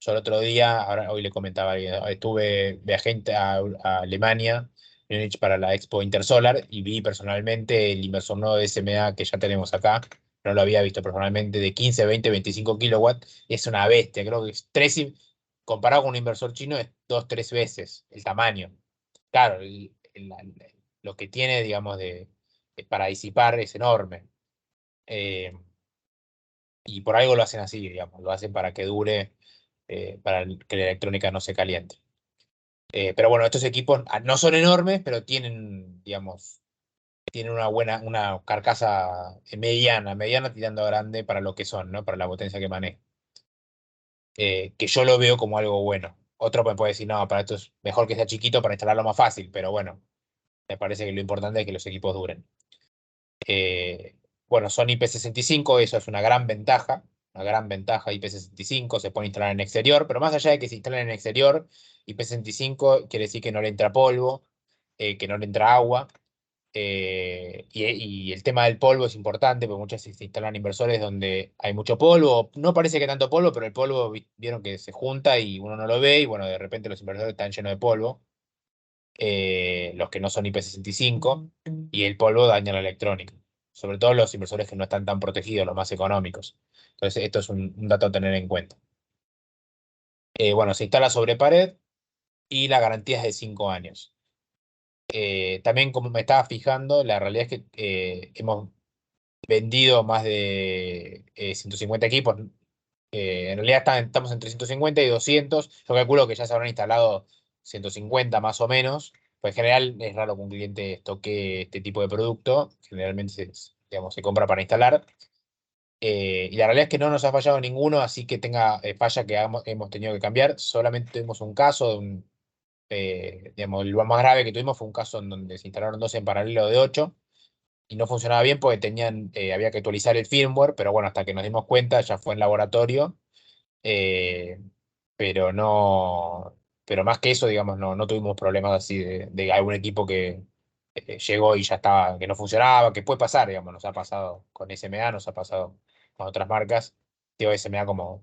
Yo el otro día, hoy le comentaba, viajé a Alemania, Múnich, para la Expo Intersolar y vi personalmente el inversor nuevo de SMA que ya tenemos acá. No lo había visto personalmente, de 15, 20, 25 kilowatts. Es una bestia, creo que es comparado con un inversor chino, es 2, 3 veces el tamaño. Claro, lo que tiene, digamos, para disipar es enorme. Eh, y por algo lo hacen así, digamos, lo hacen para que dure, que la electrónica no se caliente. Pero bueno, estos equipos no son enormes, pero tienen, digamos, tienen una carcasa mediana tirando a grande para lo que son, ¿no? Para la potencia que manejan. Que yo lo veo como algo bueno. Otro me puede decir, no, para esto es mejor que sea chiquito para instalarlo más fácil, pero bueno, me parece que lo importante es que los equipos duren. Eh, bueno, son IP65, eso es una gran ventaja IP65, se puede instalar en exterior, pero más allá de que se instalen en exterior, IP65 quiere decir que no le entra polvo, que no le entra agua, y el tema del polvo es importante, porque muchas veces se instalan inversores donde hay mucho polvo, no parece que tanto polvo, pero el polvo vieron que se junta y uno no lo ve, y bueno, de repente los inversores están llenos de polvo, los que no son IP65, y el polvo daña la electrónica, sobre todo los inversores que no están tan protegidos, los más económicos. Entonces, esto es un dato a tener en cuenta. Bueno, se instala sobre pared y la garantía es de 5 años. También, como me estaba fijando, la realidad es que hemos vendido más de 150 equipos. En realidad estamos entre 150 y 200. Yo calculo que ya se habrán instalado 150 más o menos. Pues en general es raro que un cliente toque este tipo de producto. Generalmente digamos, se compra para instalar. Y la realidad es que no nos ha fallado ninguno, así que tenga falla que hemos tenido que cambiar. Solamente tuvimos un caso digamos, lo más grave que tuvimos fue un caso en donde se instalaron dos en paralelo de 8 y no funcionaba bien porque había que actualizar el firmware, pero bueno, hasta que nos dimos cuenta ya fue en laboratorio, eh, pero no, pero más que eso, digamos, no tuvimos problemas así de algún equipo que llegó y ya estaba, que no funcionaba, que puede pasar, digamos, nos ha pasado con SMA, nos ha pasado con otras marcas. Digo SMA como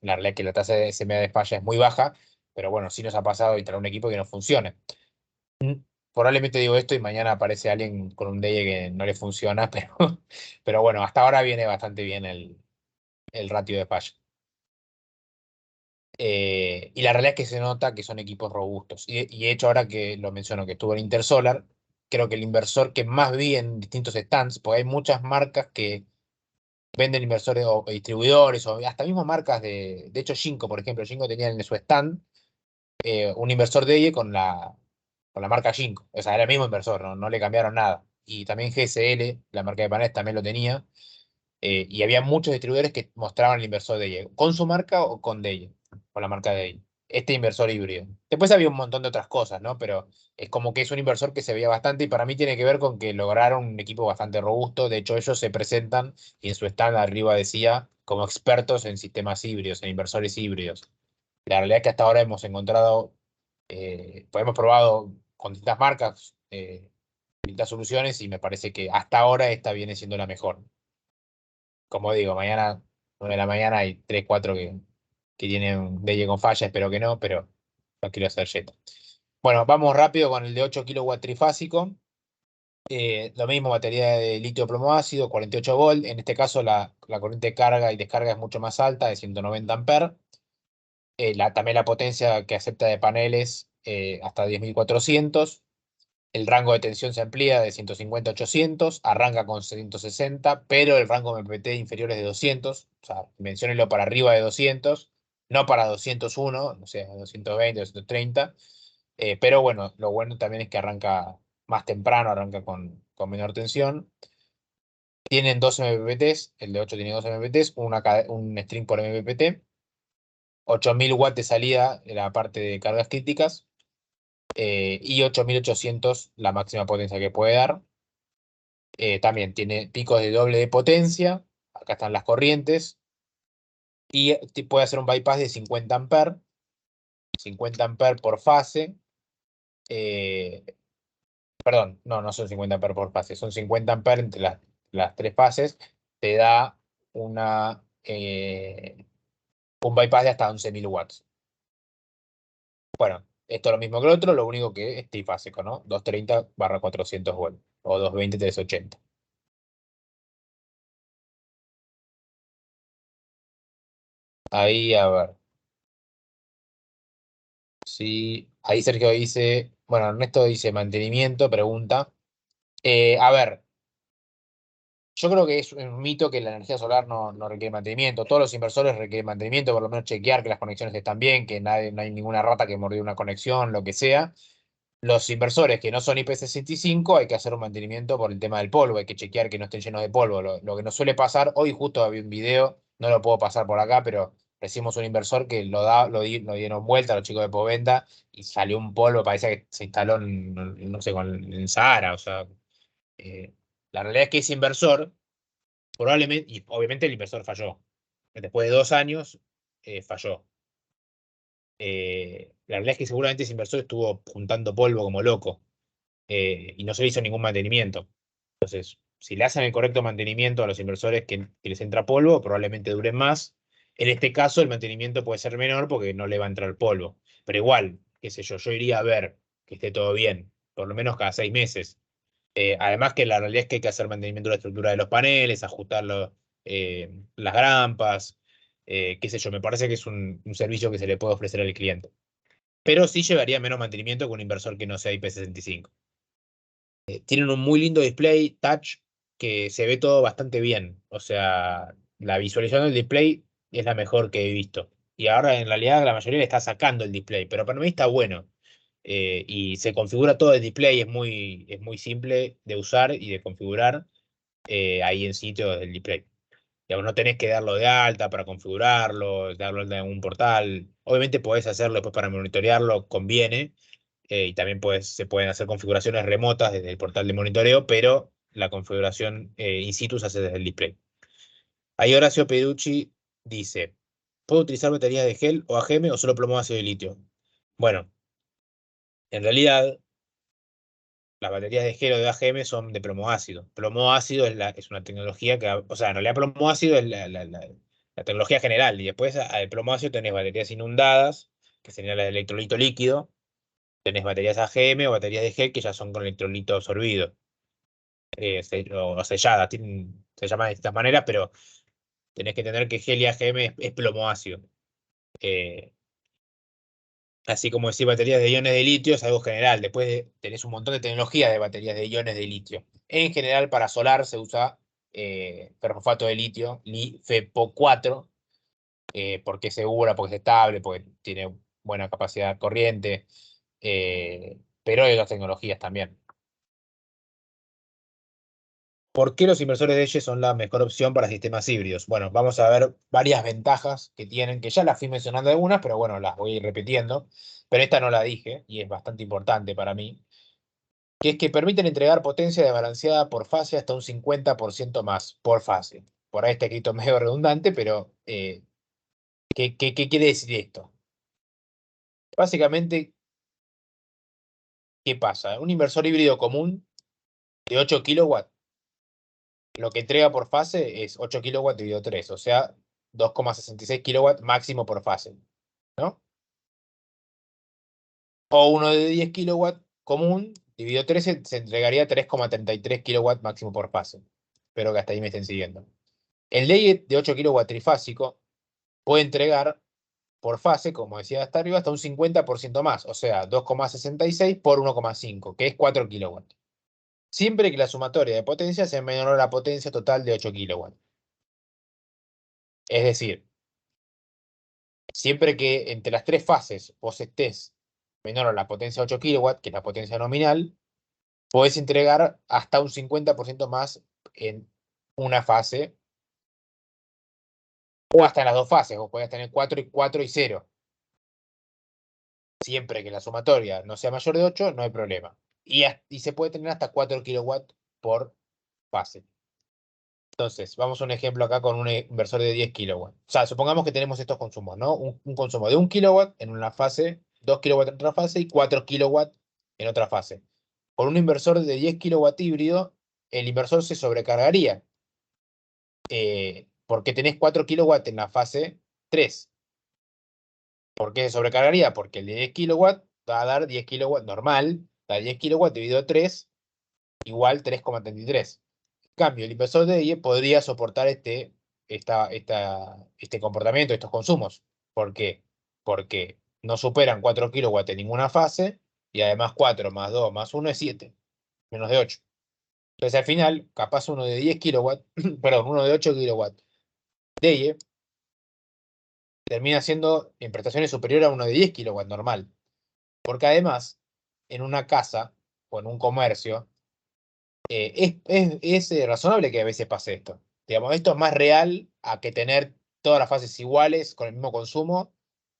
la realidad es que la tasa de SMA de falla es muy baja, pero bueno, sí nos ha pasado instalar un equipo que no funcione. Mm, Probablemente digo esto y mañana aparece alguien con un DE que no le funciona, pero bueno, hasta ahora viene bastante bien el ratio de falla. Y la realidad es que se nota que son equipos robustos. Y de hecho, ahora que lo menciono, que estuvo en Intersolar, creo que el inversor que más vi en distintos stands, porque hay muchas marcas que venden inversores o distribuidores, o hasta mismo marcas de hecho, Jinko, por ejemplo, Jinko tenía en su stand un inversor de ella con la marca Jinko. O sea, era el mismo inversor, no le cambiaron nada. Y también GSL, la marca de paneles, también lo tenía. Y había muchos distribuidores que mostraban el inversor de ella, con su marca o con de ella, con la marca de ella. Este inversor híbrido. Después había un montón de otras cosas, ¿no? Pero es como que es un inversor que se veía bastante y para mí tiene que ver con que lograron un equipo bastante robusto. De hecho, ellos se presentan y en su stand arriba decía como expertos en sistemas híbridos, en inversores híbridos. La realidad es que hasta ahora hemos encontrado, pues hemos probado con distintas marcas, distintas soluciones y me parece que hasta ahora esta viene siendo la mejor. Como digo, mañana, 9 de la mañana, hay 3 4 que tienen DY con falla, espero que no, pero no quiero hacer jet. Bueno, vamos rápido con el de 8 kilowatts trifásico. Lo mismo, batería de litio plomo ácido, 48 volt. En este caso, la corriente de carga y descarga es mucho más alta, de 190 amperes. También la potencia que acepta de paneles hasta 10.400. El rango de tensión se amplía de 150 a 800, arranca con 160, pero el rango MPT inferior es de 200, o sea, menciónenlo para arriba de 200, no para 201, o sea, 220, 230. Pero bueno, lo bueno también es que arranca más temprano, arranca con menor tensión. Tienen 2 MPPTs, el de 8 tiene 2 MPPTs, un string por MPPT, 8000 watts de salida en la parte de cargas críticas, y 8800 la máxima potencia que puede dar. También tiene picos de doble de potencia, acá están las corrientes, y puede hacer un bypass de 50 amperes, 50 amperes por fase. eh, Perdón, no son 50 amperes por fase, son 50 amperes entre las tres fases. Te da un bypass de hasta 11.000 watts. Bueno, esto es lo mismo que el otro, lo único que es trifásico, ¿no? 230/400 volts o 220/380. Ahí, a ver. Sí, ahí Sergio dice, bueno, Ernesto dice mantenimiento, pregunta. A ver, yo creo que es un mito que la energía solar no requiere mantenimiento. Todos los inversores requieren mantenimiento, por lo menos chequear que las conexiones están bien, que no hay ninguna rata que mordió una conexión, lo que sea. Los inversores que no son IP65 hay que hacer un mantenimiento por el tema del polvo, hay que chequear que no estén llenos de polvo. Lo que nos suele pasar, hoy justo había un video, no lo puedo pasar por acá, pero recibimos un inversor que lo dieron vuelta a los chicos de Poventa y salió un polvo, parecía que se instaló no sé, en Sahara. O sea, eh, la realidad es que ese inversor, probablemente, y obviamente el inversor falló. Después de 2 años, falló. La realidad es que seguramente ese inversor estuvo juntando polvo como loco, y no se le hizo ningún mantenimiento. Entonces, si le hacen el correcto mantenimiento a los inversores que les entra polvo, probablemente duren más. En este caso, el mantenimiento puede ser menor porque no le va a entrar polvo. Pero igual, qué sé yo iría a ver que esté todo bien, por lo menos cada 6 meses. Además que la realidad es que hay que hacer mantenimiento de la estructura de los paneles, ajustar las grampas, qué sé yo, me parece que es un servicio que se le puede ofrecer al cliente. Pero sí llevaría menos mantenimiento que un inversor que no sea IP65. Tienen un muy lindo display touch que se ve todo bastante bien. O sea, la visualización del display es la mejor que he visto. Y ahora en realidad la mayoría le está sacando el display, pero para mí está bueno. Y se configura todo el display, es muy simple de usar y de configurar ahí en sitio del display. Digamos, no tenés que darlo de alta para configurarlo, darlo de alta en un portal. Obviamente podés hacerlo después para monitorearlo, conviene. Y también se pueden hacer configuraciones remotas desde el portal de monitoreo, pero la configuración in situ se hace desde el display. Ahí Horacio Peducci dice, ¿puedo utilizar baterías de gel o AGM o solo plomo ácido y litio? Bueno, en realidad las baterías de gel o de AGM son de plomo ácido. Plomo ácido es una tecnología o sea, en realidad plomo ácido es la tecnología general. Y después al plomo ácido tenés baterías inundadas, que serían las de electrolito líquido. Tenés baterías AGM o baterías de gel que ya son con electrolito absorbido, o selladas. Se llaman de distintas maneras, pero tenés que entender que gel y AGM es plomo ácido. Eh, Así como decir baterías de iones de litio es algo general. Después tenés un montón de tecnologías de baterías de iones de litio. En general, para solar se usa perfosfato de litio, LiFePO4, porque es segura, porque es estable, porque tiene buena capacidad corriente. Pero hay otras tecnologías también. ¿Por qué los inversores de Edge son la mejor opción para sistemas híbridos? Bueno, vamos a ver varias ventajas que tienen, que ya las fui mencionando algunas, pero bueno, las voy a ir repitiendo. Pero esta no la dije y es bastante importante para mí, que es que permiten entregar potencia desbalanceada por fase hasta un 50% más por fase. Por ahí está escrito medio redundante, pero ¿qué quiere decir esto? Básicamente, ¿qué pasa? Un inversor híbrido común de 8 kilowatts, lo que entrega por fase es 8 kilowatts dividido 3, o sea, 2,66 kilowatts máximo por fase, ¿no? O uno de 10 kilowatts común dividido 3 se entregaría 3,33 kilowatts máximo por fase. Espero que hasta ahí me estén siguiendo. El de 8 kilowatts trifásico puede entregar por fase, como decía hasta arriba, hasta un 50% más, o sea, 2,66 por 1,5, que es 4 kilowatts. Siempre que la sumatoria de potencia sea menor a la potencia total de 8 kilowatts. Es decir, siempre que entre las tres fases vos estés menor a la potencia 8 kilowatts, que es la potencia nominal, podés entregar hasta un 50% más una fase, o hasta en las dos fases, vos podés tener 4 y 4 y 0. Siempre que la sumatoria no sea mayor de 8, no hay problema. Y se puede tener hasta 4 kilowatts por fase. Entonces, vamos a un ejemplo acá con un inversor de 10 kilowatts. O sea, supongamos que tenemos estos consumos, ¿no? Un consumo de 1 kilowatt en una fase, 2 kilowatts en otra fase y 4 kilowatts en otra fase. Con un inversor de 10 kilowatt híbrido, el inversor se sobrecargaría. Porque tenés 4 kilowatts en la fase 3. ¿Por qué se sobrecargaría? Porque el de 10 kilowatts va a dar 10 kilowatts normal, da 10 kilowatts dividido 3 igual 3,33. En cambio, el inversor de DIE podría soportar este comportamiento, estos consumos. ¿Por qué? Porque no superan 4 kilowatts en ninguna fase y además 4 más 2 más 1 es 7, menos de 8. Entonces al final, capaz uno de 10 kilowatts, perdón, uno de 8 kilowatts DIE termina siendo en prestaciones superior a uno de 10 kilowatts normal. Porque además, en una casa o en un comercio, es razonable que a veces pase esto. Digamos, esto es más real a que tener todas las fases iguales con el mismo consumo.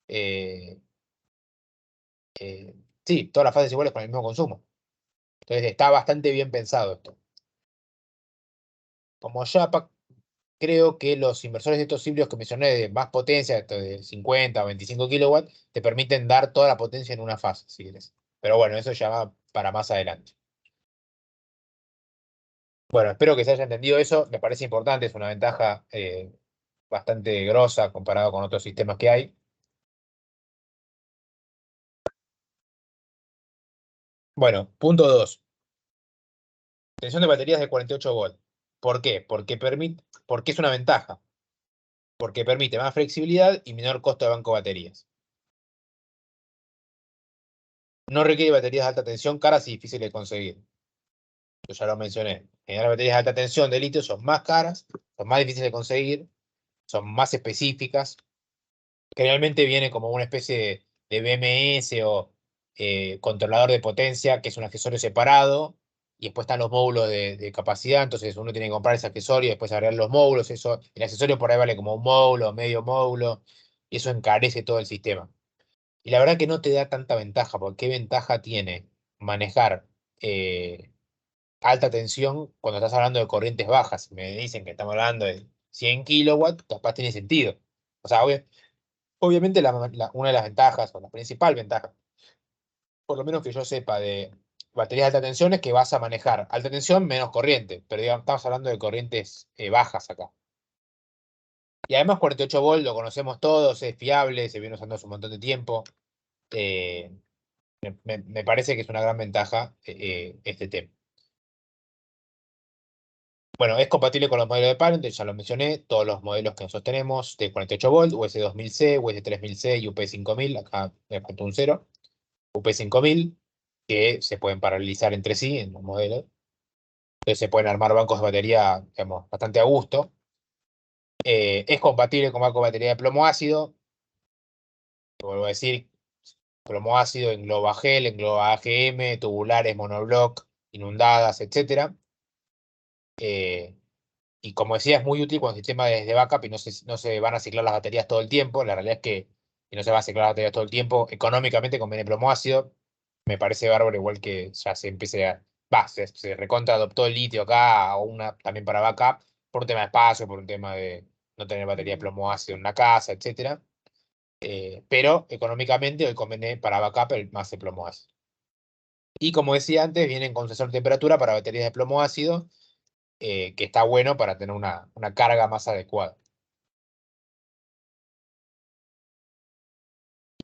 eh, sí, todas las fases iguales con el mismo consumo. Entonces está bastante bien pensado esto. Como ya creo que los inversores de estos híbridos que mencioné de más potencia, esto de 50 o 25 kilowatts, te permiten dar toda la potencia en una fase, si quieres. Pero bueno, eso ya va para más adelante. Bueno, espero que se haya entendido eso. Me parece importante, es una ventaja bastante grosa comparado con otros sistemas que hay. Bueno, punto 2. Tensión de baterías de 48 volts. ¿Por qué? Porque es una ventaja. Porque permite más flexibilidad y menor costo de banco de baterías. No requiere baterías de alta tensión caras y difíciles de conseguir. Yo ya lo mencioné. En general, las baterías de alta tensión de litio son más caras, son más difíciles de conseguir, son más específicas. Generalmente viene como una especie de BMS o controlador de potencia, que es un accesorio separado, y después están los módulos de capacidad, entonces uno tiene que comprar ese accesorio y después agregar los módulos, eso, el accesorio por ahí vale como un módulo, medio módulo, y eso encarece todo el sistema. Y la verdad que no te da tanta ventaja, porque ¿qué ventaja tiene manejar alta tensión cuando estás hablando de corrientes bajas? Me dicen que estamos hablando de 100 kilowatts, capaz tiene sentido. O sea, obviamente una de las ventajas, o la principal ventaja, por lo menos que yo sepa de baterías de alta tensión, es que vas a manejar alta tensión menos corriente, pero digamos, estamos hablando de corrientes bajas acá. Y además 48 volts lo conocemos todos, es fiable, se viene usando hace un montón de tiempo. eh, me parece que es una gran ventaja este tema. Bueno, es compatible con los modelos de Palantir, ya lo mencioné, todos los modelos que nosotros tenemos de 48 volts, US2000C, US3000C y UP5000, acá me faltó un 0. UP5000, que se pueden paralelizar entre sí en los modelos. Entonces se pueden armar bancos de batería, digamos, bastante a gusto. Es compatible con banco de batería de plomo ácido. Vuelvo a decir, plomo ácido engloba gel, engloba AGM, tubulares, monobloc, inundadas, etcétera. Y como decía, es muy útil cuando el sistema es de backup y no se van a ciclar las baterías todo el tiempo. La realidad es que no se van a ciclar las baterías todo el tiempo. Económicamente conviene plomo ácido. Me parece bárbaro, igual que ya se empiece a. Va, se recontra adoptó el litio acá, o una también para backup, por un tema de espacio, por un tema de no tener batería de plomo ácido en una casa, etcétera. Pero económicamente hoy conviene para backup más el plomo ácido. Y como decía antes, vienen con sensor de temperatura para baterías de plomo ácido, que está bueno para tener una carga más adecuada.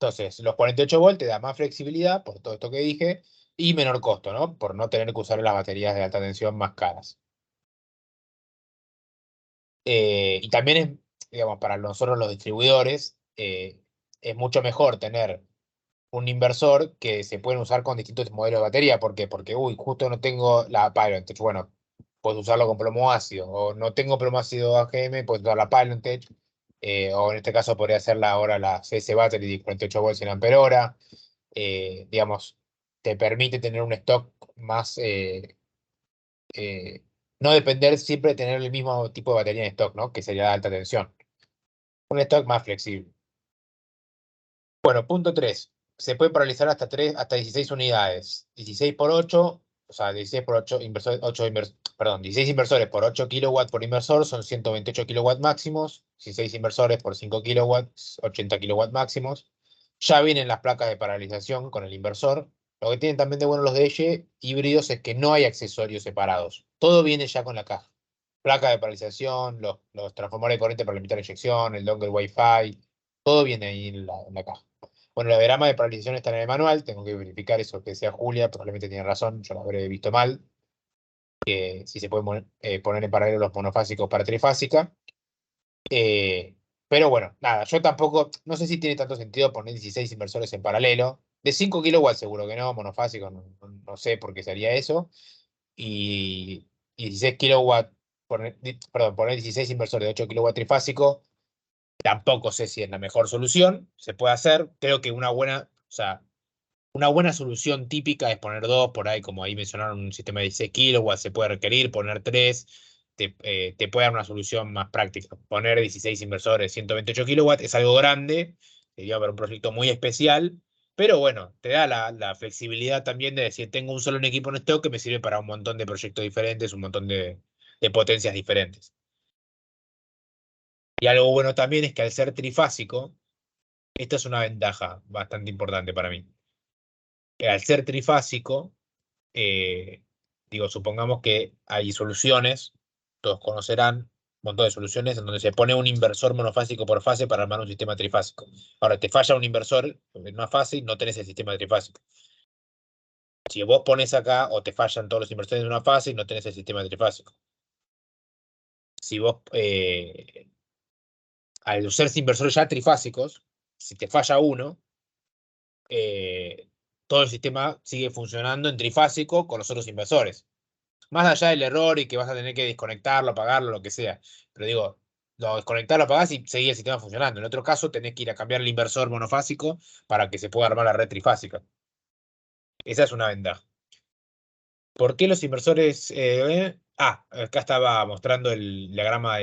Entonces, los 48 volts te da más flexibilidad por todo esto que dije y menor costo, ¿no? Por no tener que usar las baterías de alta tensión más caras. Y también es, digamos, para nosotros los distribuidores, es mucho mejor tener un inversor que se pueden usar con distintos modelos de batería. ¿Por qué? Porque, uy, justo no tengo la Pylon, bueno, puedes usarlo con plomo ácido. O no tengo plomo ácido AGM, puedes usar la Pylon Tech. O en este caso podría ser ahora la CS Battery de 48 volts en ampere hora. Digamos, te permite tener un stock más, no depender siempre de tener el mismo tipo de batería en stock, ¿no? Que sería de alta tensión. Un stock más flexible. Bueno, punto 3. Se puede paralizar hasta 16 unidades. 16 por 8, o sea, 16 por 8 inversores, perdón, 16 inversores por 8 kilowatts por inversor son 128 kilowatts máximos. 16 inversores por 5 kilowatts, 80 kilowatts máximos. Ya vienen las placas de paralización con el inversor. Lo que tienen también de bueno los DL híbridos es que no hay accesorios separados. Todo viene ya con la caja. Placa de paralización, los transformadores de corriente para limitar la inyección, el dongle Wi-Fi, todo viene ahí en la caja. Bueno, el diagrama de paralización está en el manual, tengo que verificar eso que decía Julia, probablemente tiene razón, yo lo habré visto mal, que si se pueden poner en paralelo los monofásicos para trifásica. Pero bueno, nada, yo tampoco, no sé si tiene tanto sentido poner 16 inversores en paralelo. De 5 kilowatts seguro que no, monofásico no sé por qué sería eso. Y 16 kilowatts, perdón, poner 16 inversores de 8 kilowatts trifásico, tampoco sé si es la mejor solución. Se puede hacer, creo que o sea, una buena solución típica es poner dos, por ahí, como ahí mencionaron, un sistema de 16 kilowatts, se puede requerir, poner tres, te puede dar una solución más práctica. Poner 16 inversores, 128 kilowatts, es algo grande, sería para un proyecto muy especial, pero bueno, te da la flexibilidad también de decir, tengo un solo en equipo en stock que me sirve para un montón de proyectos diferentes, un montón de potencias diferentes. Y algo bueno también es que al ser trifásico, esta es una ventaja bastante importante para mí. Al ser trifásico, eh, digo, supongamos que hay soluciones, todos conocerán un montón de soluciones en donde se pone un inversor monofásico por fase para armar un sistema trifásico. Ahora, te falla un inversor en una fase y no tenés el sistema trifásico. Si vos pones acá, o te fallan todos los inversores en una fase y no tenés el sistema trifásico. Si vos, al ser inversores ya trifásicos, si te falla uno, eh, todo el sistema sigue funcionando en trifásico con los otros inversores. Más allá del error y que vas a tener que desconectarlo, apagarlo, lo que sea. Pero digo, lo desconectar, lo apagás y seguir el sistema funcionando. En otro caso, tenés que ir a cambiar el inversor monofásico para que se pueda armar la red trifásica. Esa es una ventaja. ¿Por qué los inversores? Acá estaba mostrando el diagrama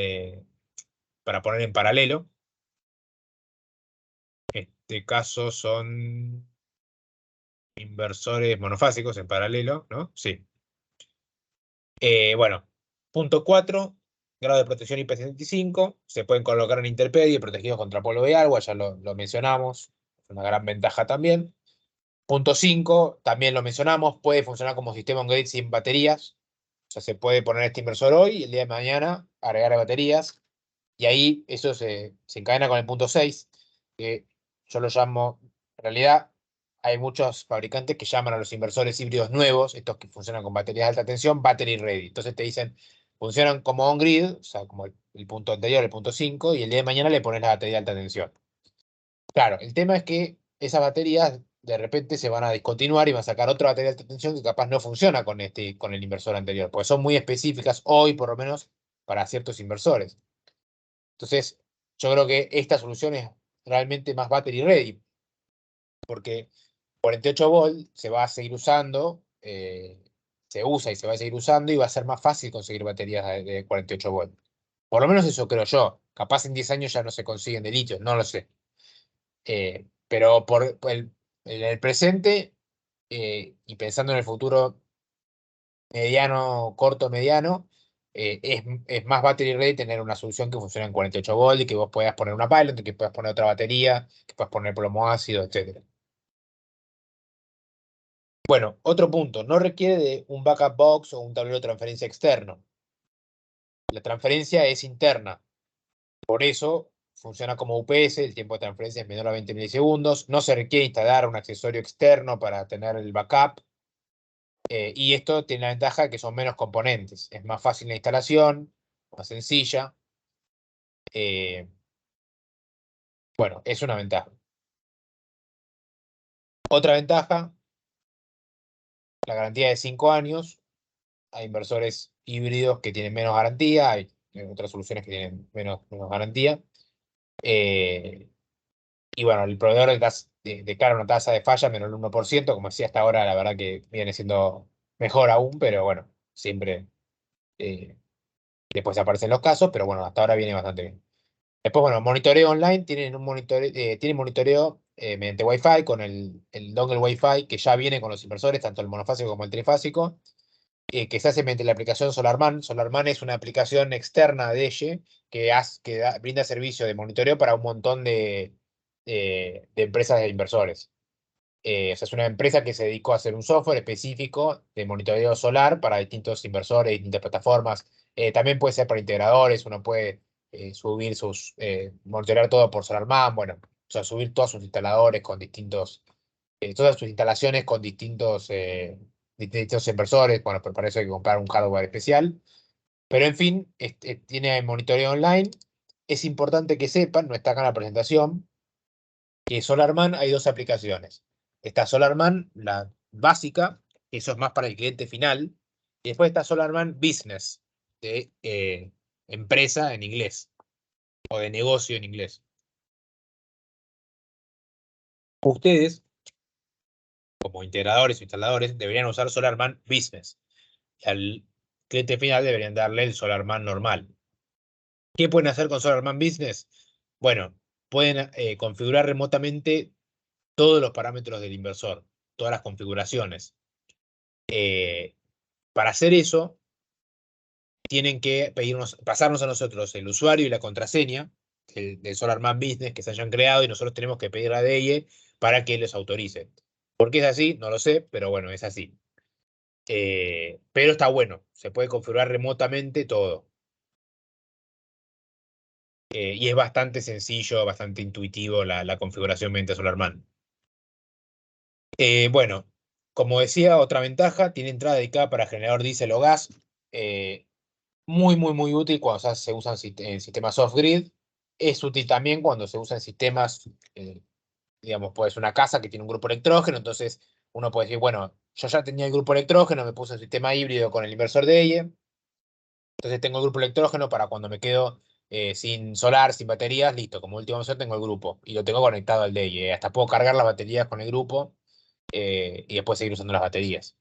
para poner en paralelo. En este caso son inversores monofásicos en paralelo, ¿no? Sí. Bueno, punto 4, grado de protección IP75, se pueden colocar en interperie protegidos contra polvo de agua, ya lo mencionamos, es una gran ventaja también. Punto 5, también lo mencionamos, puede funcionar como sistema on-grid sin baterías, o sea, se puede poner este inversor hoy y el día de mañana agregar baterías, y ahí eso se encadena con el punto 6, que yo lo llamo, en realidad hay muchos fabricantes que llaman a los inversores híbridos nuevos, estos que funcionan con baterías de alta tensión, battery ready. Entonces te dicen, funcionan como on-grid, o sea, como el punto anterior, el punto 5, y el día de mañana le pones la batería de alta tensión. Claro, el tema es que esas baterías de repente se van a discontinuar y van a sacar otra batería de alta tensión que capaz no funciona con el inversor anterior, porque son muy específicas hoy, por lo menos, para ciertos inversores. Entonces, yo creo que esta solución es realmente más battery ready, porque 48 volt se va a seguir usando, se usa y se va a seguir usando y va a ser más fácil conseguir baterías de 48 volt. Por lo menos eso creo yo. Capaz en 10 años ya no se consiguen de litio, no lo sé. Pero en el presente y pensando en el futuro mediano, corto, mediano, es más battery ready tener una solución que funcione en 48 volt y que vos puedas poner una pilot, que puedas poner otra batería, que puedas poner plomo ácido, etcétera. Bueno, otro punto, no requiere de un backup box o un tablero de transferencia externo. La transferencia es interna, por eso funciona como UPS, el tiempo de transferencia es menor a 20 milisegundos, no se requiere instalar un accesorio externo para tener el backup, y esto tiene la ventaja de que son menos componentes, es más fácil la instalación, más sencilla, eh, bueno, es una ventaja. Otra ventaja, la garantía de 5 años, hay inversores híbridos que tienen menos garantía, hay otras soluciones que tienen menos garantía. Eh, y bueno, el proveedor declara una tasa de falla menor del 1%, como decía hasta ahora, la verdad que viene siendo mejor aún, pero bueno, siempre Eh, Después aparecen los casos, pero bueno, hasta ahora viene bastante bien. Después, bueno, monitoreo online, tienen monitoreo mediante Wi-Fi, con el dongle Wi-Fi que ya viene con los inversores, tanto el monofásico como el trifásico, que se hace mediante la aplicación SolarMan. SolarMan es una aplicación externa de Elle brinda servicio de monitoreo para un montón de empresas de inversores. O sea, es una empresa que se dedicó a hacer un software específico de monitoreo solar para distintos inversores, distintas plataformas. También puede ser para integradores, uno puede monitorear todo por SolarMan, bueno, o sea, subir todos sus instaladores con todas sus instalaciones con distintos inversores. Bueno, pero para eso hay que comprar un hardware especial. Pero en fin, tiene monitoreo online. Es importante que sepan, no está acá en la presentación, que SolarMan hay dos aplicaciones. Está SolarMan, la básica, que eso es más para el cliente final, y después está SolarMan Business, de empresa en inglés, o de negocio en inglés. Ustedes, como integradores o instaladores, deberían usar SolarMan Business. Y al cliente final deberían darle el SolarMan normal. ¿Qué pueden hacer con SolarMan Business? Bueno, pueden configurar remotamente todos los parámetros del inversor, todas las configuraciones. Eh, Para hacer eso, tienen que pasarnos a nosotros el usuario y la contraseña del SolarMan Business que se hayan creado, y nosotros tenemos que pedir a DEIE para que les autorice. ¿Por qué es así? No lo sé, pero bueno, es así. Pero está bueno, se puede configurar remotamente todo. Y es bastante sencillo, bastante intuitivo la configuración mediante SolarMan. Bueno, como decía, otra ventaja, tiene entrada dedicada para generador diésel o gas. eh, Muy, muy, muy útil cuando se usa en sistemas off-grid. Es útil también cuando se usa en sistemas, digamos, pues una casa que tiene un grupo electrógeno. Entonces uno puede decir, bueno, yo ya tenía el grupo electrógeno, me puse el sistema híbrido con el inversor de EIE. Entonces tengo el grupo electrógeno para cuando me quedo sin solar, sin baterías, listo. Como última opción tengo el grupo y lo tengo conectado al de EIE. Hasta puedo cargar las baterías con el grupo y después seguir usando las baterías.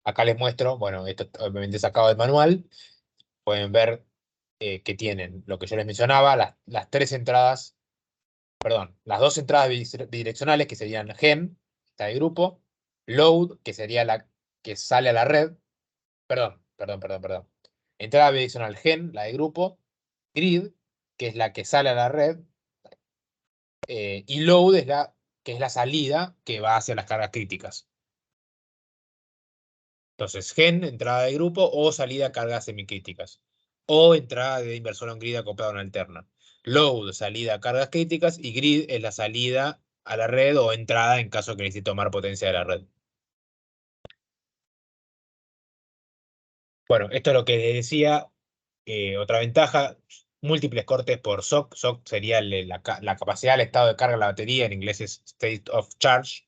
Acá les muestro, bueno, esto obviamente sacado del manual. Pueden ver que tienen lo que yo les mencionaba, las tres entradas, perdón, las dos entradas bidireccionales que serían GEM, está de grupo, load, que sería la que sale a la red, perdón. Entrada bidireccional GEM, la de grupo, grid, que es la que sale a la red, y load que es la salida que va hacia las cargas críticas. Entonces, GEN, entrada de grupo o salida cargas semicríticas. O entrada de inversor on grid acoplado a una alterna. Load, salida a cargas críticas. Y grid es la salida a la red o entrada en caso que necesite tomar potencia de la red. Bueno, esto es lo que les decía. Otra ventaja, múltiples cortes por SOC. SOC sería la capacidad del estado de carga de la batería. En inglés es State of Charge,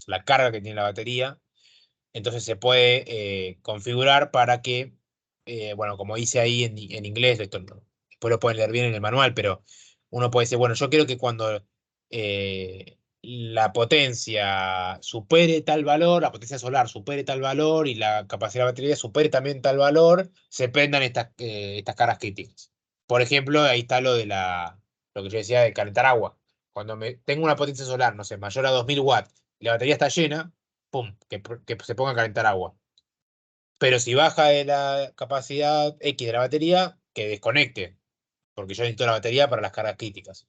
la carga que tiene la batería. Entonces se puede configurar para que, bueno, como dice ahí en inglés, después lo pueden leer bien en el manual, pero uno puede decir, bueno, yo quiero que cuando la potencia supere tal valor, la potencia solar supere tal valor y la capacidad de la batería supere también tal valor, se prendan estas cargas críticas. Por ejemplo, ahí está lo que yo decía de calentar agua. Cuando tengo una potencia solar, no sé, mayor a 2000 watts y la batería está llena, pum, que se ponga a calentar agua. Pero si baja de la capacidad X de la batería, que desconecte, porque yo necesito la batería para las cargas críticas.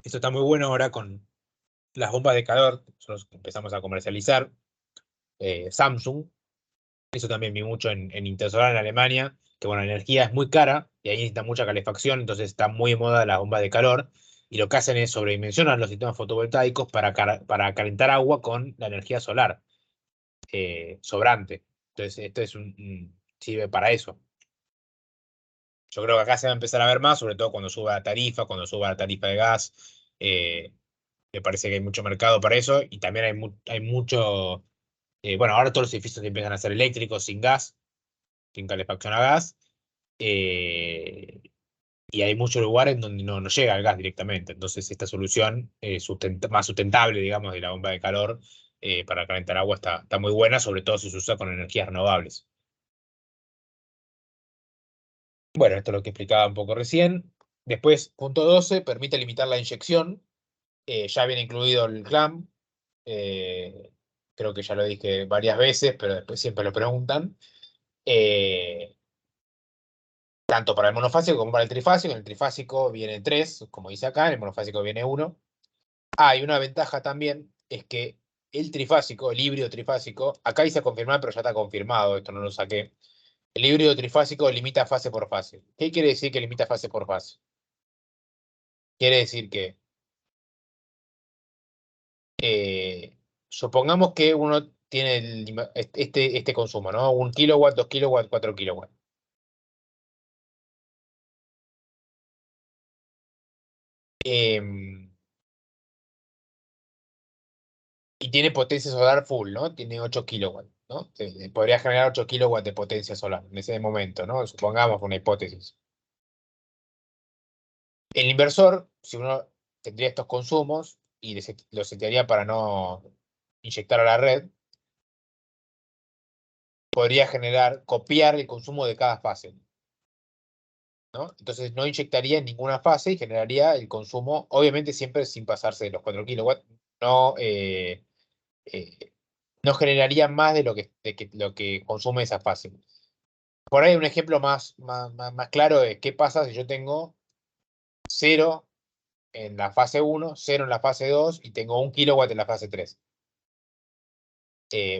Esto está muy bueno ahora con las bombas de calor, nosotros empezamos a comercializar. Samsung, eso también vi mucho en Intersolar en Alemania, que bueno, la energía es muy cara y ahí necesita mucha calefacción, entonces está muy de moda las bombas de calor. Y lo que hacen es sobredimensionar los sistemas fotovoltaicos para calentar agua con la energía solar sobrante. Entonces, esto sirve para eso. Yo creo que acá se va a empezar a ver más, sobre todo cuando suba la tarifa, cuando suba la tarifa de gas. Me parece que hay mucho mercado para eso y también hay mucho. Bueno, ahora todos los edificios empiezan a ser eléctricos, sin gas, sin calefacción a gas. Eh, y hay muchos lugares en donde no llega el gas directamente. Entonces esta solución más sustentable, digamos, de la bomba de calor para calentar agua está muy buena, sobre todo si se usa con energías renovables. Bueno, esto es lo que explicaba un poco recién. Después, punto 12 permite limitar la inyección. Ya viene incluido el CLAM. eh, Creo que ya lo dije varias veces, pero después siempre lo preguntan. Eh, Tanto para el monofásico como para el trifásico. En el trifásico viene 3, como dice acá, en el monofásico viene 1. Hay una ventaja también, es que el trifásico, el híbrido trifásico, acá dice confirmar, pero ya está confirmado, esto no lo saqué. El híbrido trifásico limita fase por fase. ¿Qué quiere decir que limita fase por fase? Quiere decir que, supongamos que uno tiene este consumo, ¿no? 1 kilowatt, 2 kilowatts, 4 kilowatts. Em, y tiene potencia solar full, ¿no? Tiene 8 kilowatts, ¿no? Podría generar 8 kilowatts de potencia solar en ese momento, ¿no? Supongamos una hipótesis. El inversor, si uno tendría estos consumos y los setearía para no inyectar a la red, podría copiar el consumo de cada fase, ¿no? Entonces no inyectaría en ninguna fase y generaría el consumo, obviamente siempre sin pasarse de los 4 kilowatts, no, eh, no generaría más lo que consume esa fase. Por ahí un ejemplo más claro es qué pasa si yo tengo 0 en la fase 1, 0 en la fase 2 y tengo 1 kilowatt en la fase 3.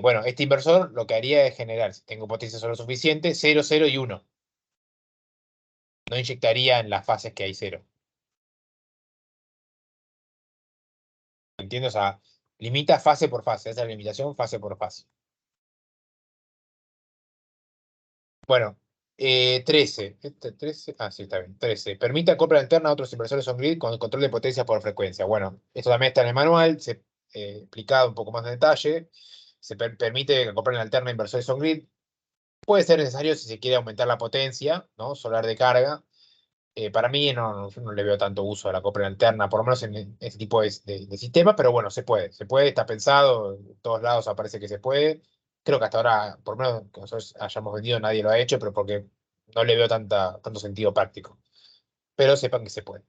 Bueno, este inversor lo que haría es generar, si tengo potencia solar suficiente, 0, 0 y 1. No inyectaría en las fases que hay 0. ¿Entiendes? O sea, limita fase por fase. Esa es la limitación fase por fase. Bueno, 13. 13. Ah, sí, está bien. 13. Permite compra alterna a otros inversores on-grid con control de potencia por frecuencia. Bueno, esto también está en el manual, explicado un poco más en detalle. Permite comprar en alterna a inversores on-grid. Puede ser necesario si se quiere aumentar la potencia, ¿no? Solar de carga. Para mí yo no le veo tanto uso a la compra alterna, por lo menos en ese tipo de sistema, pero bueno, se puede, está pensado, en todos lados aparece que se puede. Creo que hasta ahora, por lo menos que nosotros hayamos vendido, nadie lo ha hecho, pero porque no le veo tanto sentido práctico. Pero sepan que se puede.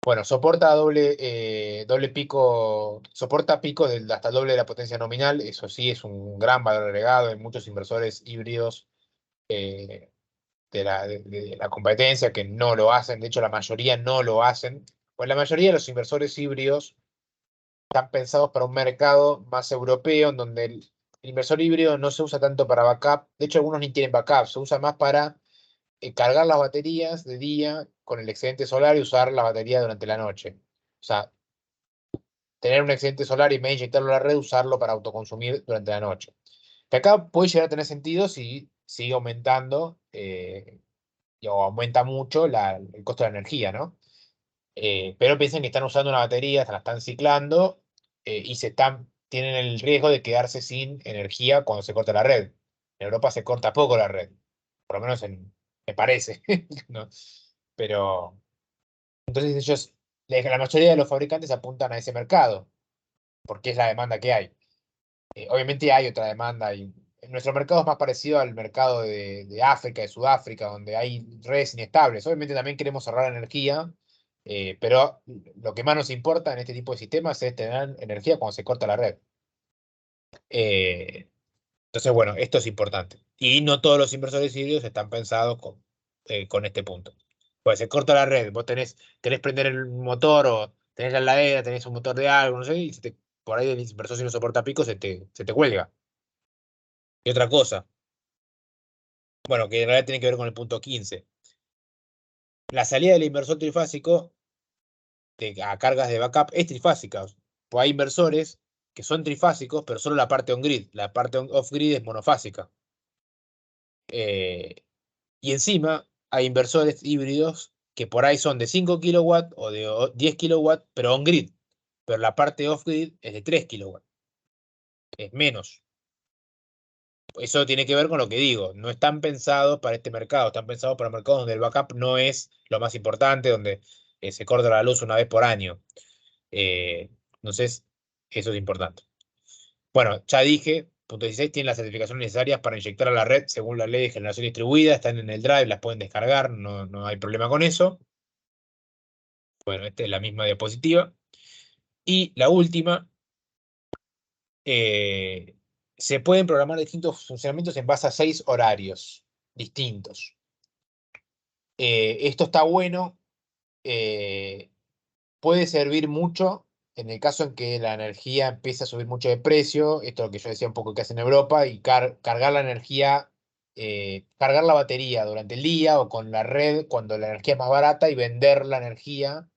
Bueno, soporta doble pico, soporta picos hasta el doble de la potencia nominal, eso sí es un gran valor agregado en muchos inversores híbridos. eh, de la competencia que no lo hacen, de hecho la mayoría no lo hacen, pues la mayoría de los inversores híbridos están pensados para un mercado más europeo, en donde el inversor híbrido no se usa tanto para backup, de hecho algunos ni tienen backup, se usa más para cargar las baterías de día con el excedente solar y usar la batería durante la noche. O sea, tener un excedente solar y en vez de inyectarlo a la red, usarlo para autoconsumir durante la noche. Que acá puede llegar a tener sentido si sigue aumentando o aumenta mucho el costo de la energía, ¿no? Pero piensen que están usando una batería, se la están ciclando y tienen el riesgo de quedarse sin energía cuando se corta la red. En Europa se corta poco la red, por lo menos me parece, ¿no? Pero entonces la mayoría de los fabricantes apuntan a ese mercado, porque es la demanda que hay. Obviamente hay otra demanda y nuestro mercado es más parecido al mercado de África, de Sudáfrica, donde hay redes inestables. Obviamente también queremos ahorrar energía, pero lo que más nos importa en este tipo de sistemas es tener energía cuando se corta la red. Eh, entonces, bueno, esto es importante. Y no todos los inversores híbridos están pensados con este punto. Pues se corta la red, vos querés prender el motor o tenés la heladera, tenés un motor de algo, no sé, y por ahí el inversor si no soporta pico se te cuelga. Y otra cosa, bueno, que en realidad tiene que ver con el punto 15. La salida del inversor trifásico a cargas de backup es trifásica. Pues hay inversores que son trifásicos, pero solo la parte on-grid. La parte off-grid es monofásica. Eh, y encima hay inversores híbridos que por ahí son de 5 kilowatts o de 10 kilowatts, pero on-grid. Pero la parte off-grid es de 3 kilowatts. Es menos. eso tiene que ver con lo que digo. No están pensados para este mercado, están pensados para mercados donde el backup no es lo más importante, donde se corta la luz una vez por año. Eh, entonces, eso es importante. Bueno, ya dije, punto 16 tiene las certificaciones necesarias para inyectar a la red según la ley de generación distribuida, están en el Drive, las pueden descargar, no hay problema con eso. Bueno, esta es la misma diapositiva. Y la última, eh, se pueden programar distintos funcionamientos en base a 6 horarios distintos. Esto está bueno, eh, puede servir mucho en el caso en que la energía empiece a subir mucho de precio, esto es lo que yo decía un poco que hace en Europa, y cargar la energía, cargar la batería durante el día o con la red cuando la energía es más barata y vender la energía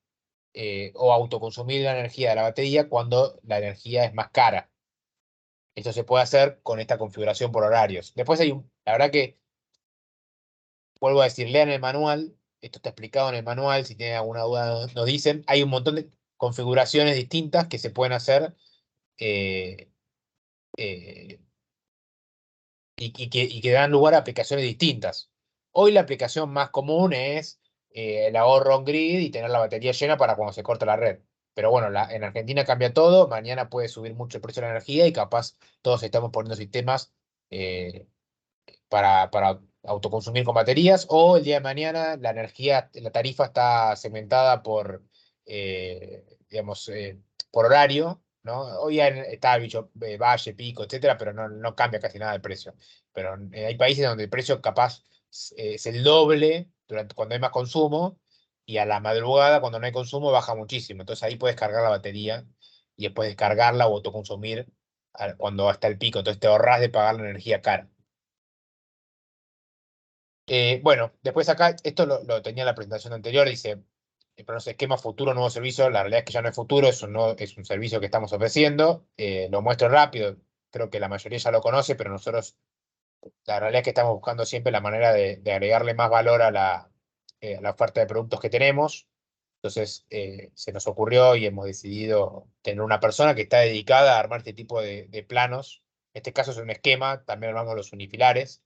o autoconsumir la energía de la batería cuando la energía es más cara. Esto se puede hacer con esta configuración por horarios. Después la verdad que, vuelvo a decir, lean el manual, esto está explicado en el manual, si tienen alguna duda nos dicen, hay un montón de configuraciones distintas que se pueden hacer eh, eh, y que dan lugar a aplicaciones distintas. Hoy la aplicación más común es el ahorro on grid y tener la batería llena para cuando se corta la red. Pero bueno, en Argentina cambia todo, mañana puede subir mucho el precio de la energía y capaz todos estamos poniendo sistemas eh, para autoconsumir con baterías, o el día de mañana la energía, la tarifa está segmentada digamos, por horario, ¿no? Hoy está el bicho, valle, pico, etcétera, pero no cambia casi nada el precio. Pero hay países donde el precio capaz es el doble cuando hay más consumo, y a la madrugada, cuando no hay consumo, baja muchísimo. Entonces ahí puedes cargar la batería y después descargarla o autoconsumir cuando está el pico. Entonces te ahorras de pagar la energía cara. Bueno, después acá, esto lo tenía en la presentación anterior, dice, pero no sé, esquema futuro, nuevo servicio, la realidad es que ya no es futuro, eso no es un servicio que estamos ofreciendo. Lo muestro rápido, creo que la mayoría ya lo conoce, pero nosotros, la realidad es que estamos buscando siempre la manera de agregarle más valor a la oferta de productos que tenemos. Entonces, se nos ocurrió y hemos decidido tener una persona que está dedicada a armar este tipo de planos. En este caso es un esquema, también armamos los unifilares.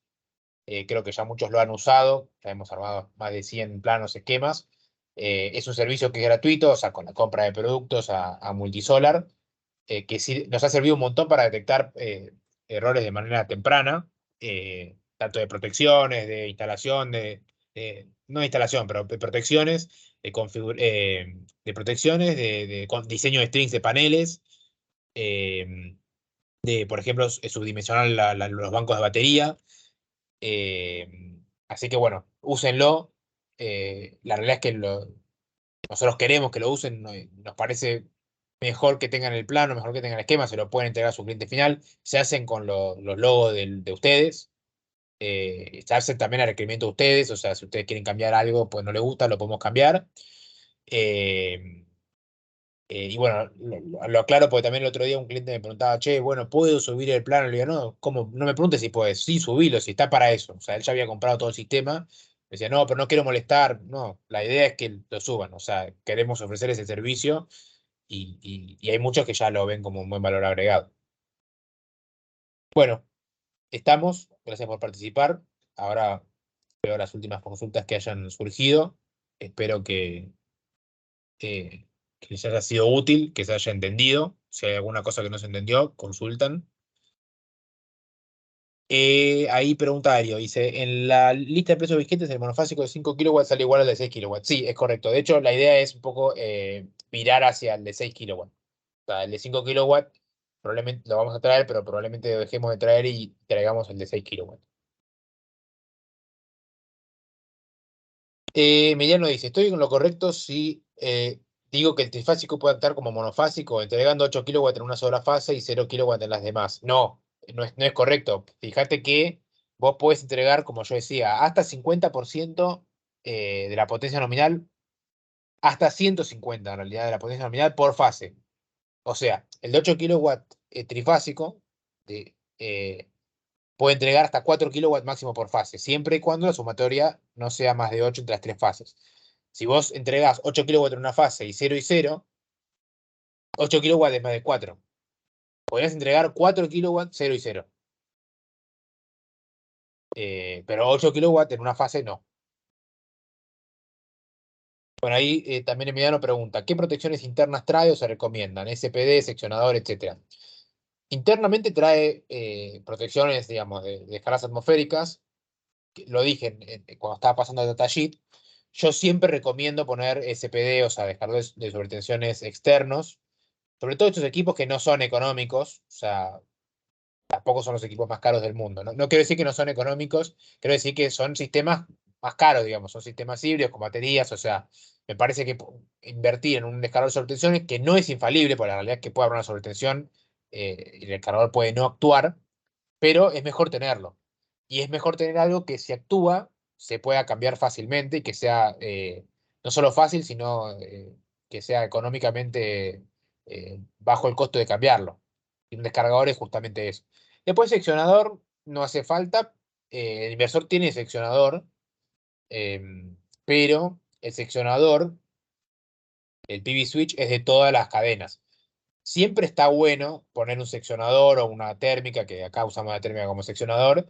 Creo que ya muchos lo han usado, ya hemos armado más de 100 planos, esquemas. Es un servicio que es gratuito, o sea, con la compra de productos a Multisolar, que sí nos ha servido un montón para detectar errores de manera temprana, tanto de protecciones, de instalación, no de instalación, pero de protecciones, de protecciones, con diseño de strings de paneles, eh, por ejemplo, subdimensionar los bancos de batería. Así que bueno, úsenlo. La realidad es que nosotros queremos que lo usen. Nos parece mejor que tengan el plano, mejor que tengan el esquema, se lo pueden entregar a su cliente final. Se hacen con los logos de ustedes. Se hacen también a requerimiento de ustedes. O sea, si ustedes quieren cambiar algo, pues no les gusta, lo podemos cambiar. Eh, y bueno, lo aclaro porque también el otro día un cliente me preguntaba, che, bueno, ¿puedo subir el plano? Le digo, no, ¿cómo? No me preguntes si puedes, sí, subilo, si está para eso. O sea, él ya había comprado todo el sistema. Me decía, no, pero no quiero molestar. No, la idea es que lo suban. O sea, queremos ofrecer ese servicio y hay muchos que ya lo ven como un buen valor agregado. Bueno, estamos. Gracias por participar. Ahora veo las últimas consultas que hayan surgido. Espero que les haya sido útil, que se haya entendido. Si hay alguna cosa que no se entendió, consultan. Ahí pregunta Darío, dice, en la lista de precios vigentes el monofásico de 5 kilowatts sale igual al de 6 kilowatts. Sí, es correcto. De hecho, la idea es un poco mirar hacia el de 6 kilowatts. O sea, el de 5 kilowatts probablemente lo vamos a traer, pero probablemente lo dejemos de traer y traigamos el de 6 kilowatts. Emiliano dice, estoy en lo correcto si digo que el trifásico puede actuar como monofásico, entregando 8 kilowatts en una sola fase y 0 kilowatts en las demás. No es correcto. Fíjate que vos podés entregar, como yo decía, hasta 50% de la potencia nominal, hasta 150 en realidad de la potencia nominal por fase. O sea, el de 8 kilowatts trifásico puede entregar hasta 4 kilowatts máximo por fase, siempre y cuando la sumatoria no sea más de 8 entre las tres fases. Si vos entregás 8 kilowatts en una fase y 0 y 0, 8 kilowatts es más de 4. Podrías entregar 4 kilowatts, 0 y 0. pero 8 kilowatts en una fase no. Bueno, ahí también Emiliano pregunta, ¿qué protecciones internas trae o se recomiendan? SPD, seccionador, etcétera. Internamente trae protecciones, digamos, de escalas atmosféricas. Lo dije cuando estaba pasando el datasheet. Yo siempre recomiendo poner SPD, o sea, descargadores de sobretensiones externos, sobre todo estos equipos que no son económicos, o sea, tampoco son los equipos más caros del mundo. No quiero decir que no son económicos, quiero decir que son sistemas más caros, digamos, son sistemas híbridos con baterías, o sea, me parece que invertir en un descargador de sobretensiones, que no es infalible, porque la realidad es que puede haber una sobretensión y el descargador puede no actuar, pero es mejor tenerlo. Y es mejor tener algo que si actúa se pueda cambiar fácilmente y que sea no solo fácil, sino que sea económicamente bajo el costo de cambiarlo. Y un descargador es justamente eso. Después seccionador no hace falta. El inversor tiene seccionador, pero el seccionador, el PV switch, es de todas las cadenas. Siempre está bueno poner un seccionador o una térmica, que acá usamos la térmica como seccionador,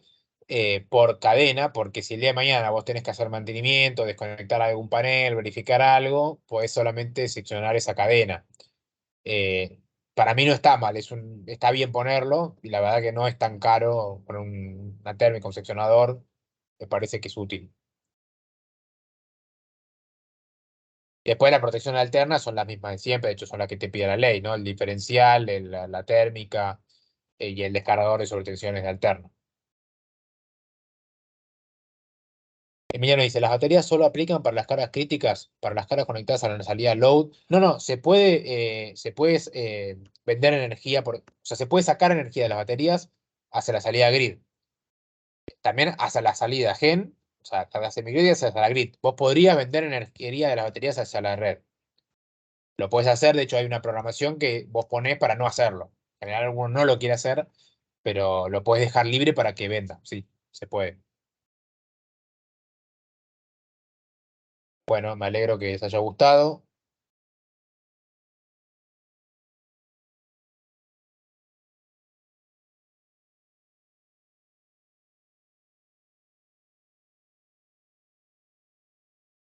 por cadena, porque si el día de mañana vos tenés que hacer mantenimiento, desconectar algún panel, verificar algo, podés solamente seccionar esa cadena. Eh, para mí no está mal, está bien ponerlo y la verdad que no es tan caro poner una térmica, un seccionador, me parece que es útil. Y después la protección alterna son las mismas de siempre, de hecho son las que te pide la ley, ¿no? El diferencial, la térmica y el descargador de sobretensiones de alterno. Emiliano dice, ¿las baterías solo aplican para las cargas críticas, para las cargas conectadas a la salida load? No, se puede vender energía, o sea, se puede sacar energía de las baterías hacia la salida grid. También hacia la salida gen, o sea, cargas semigrid y hacia la grid. Vos podrías vender energía de las baterías hacia la red. Lo puedes hacer, de hecho hay una programación que vos ponés para no hacerlo. En general alguno no lo quiere hacer, pero lo puedes dejar libre para que venda. Sí, se puede. Bueno, me alegro que les haya gustado.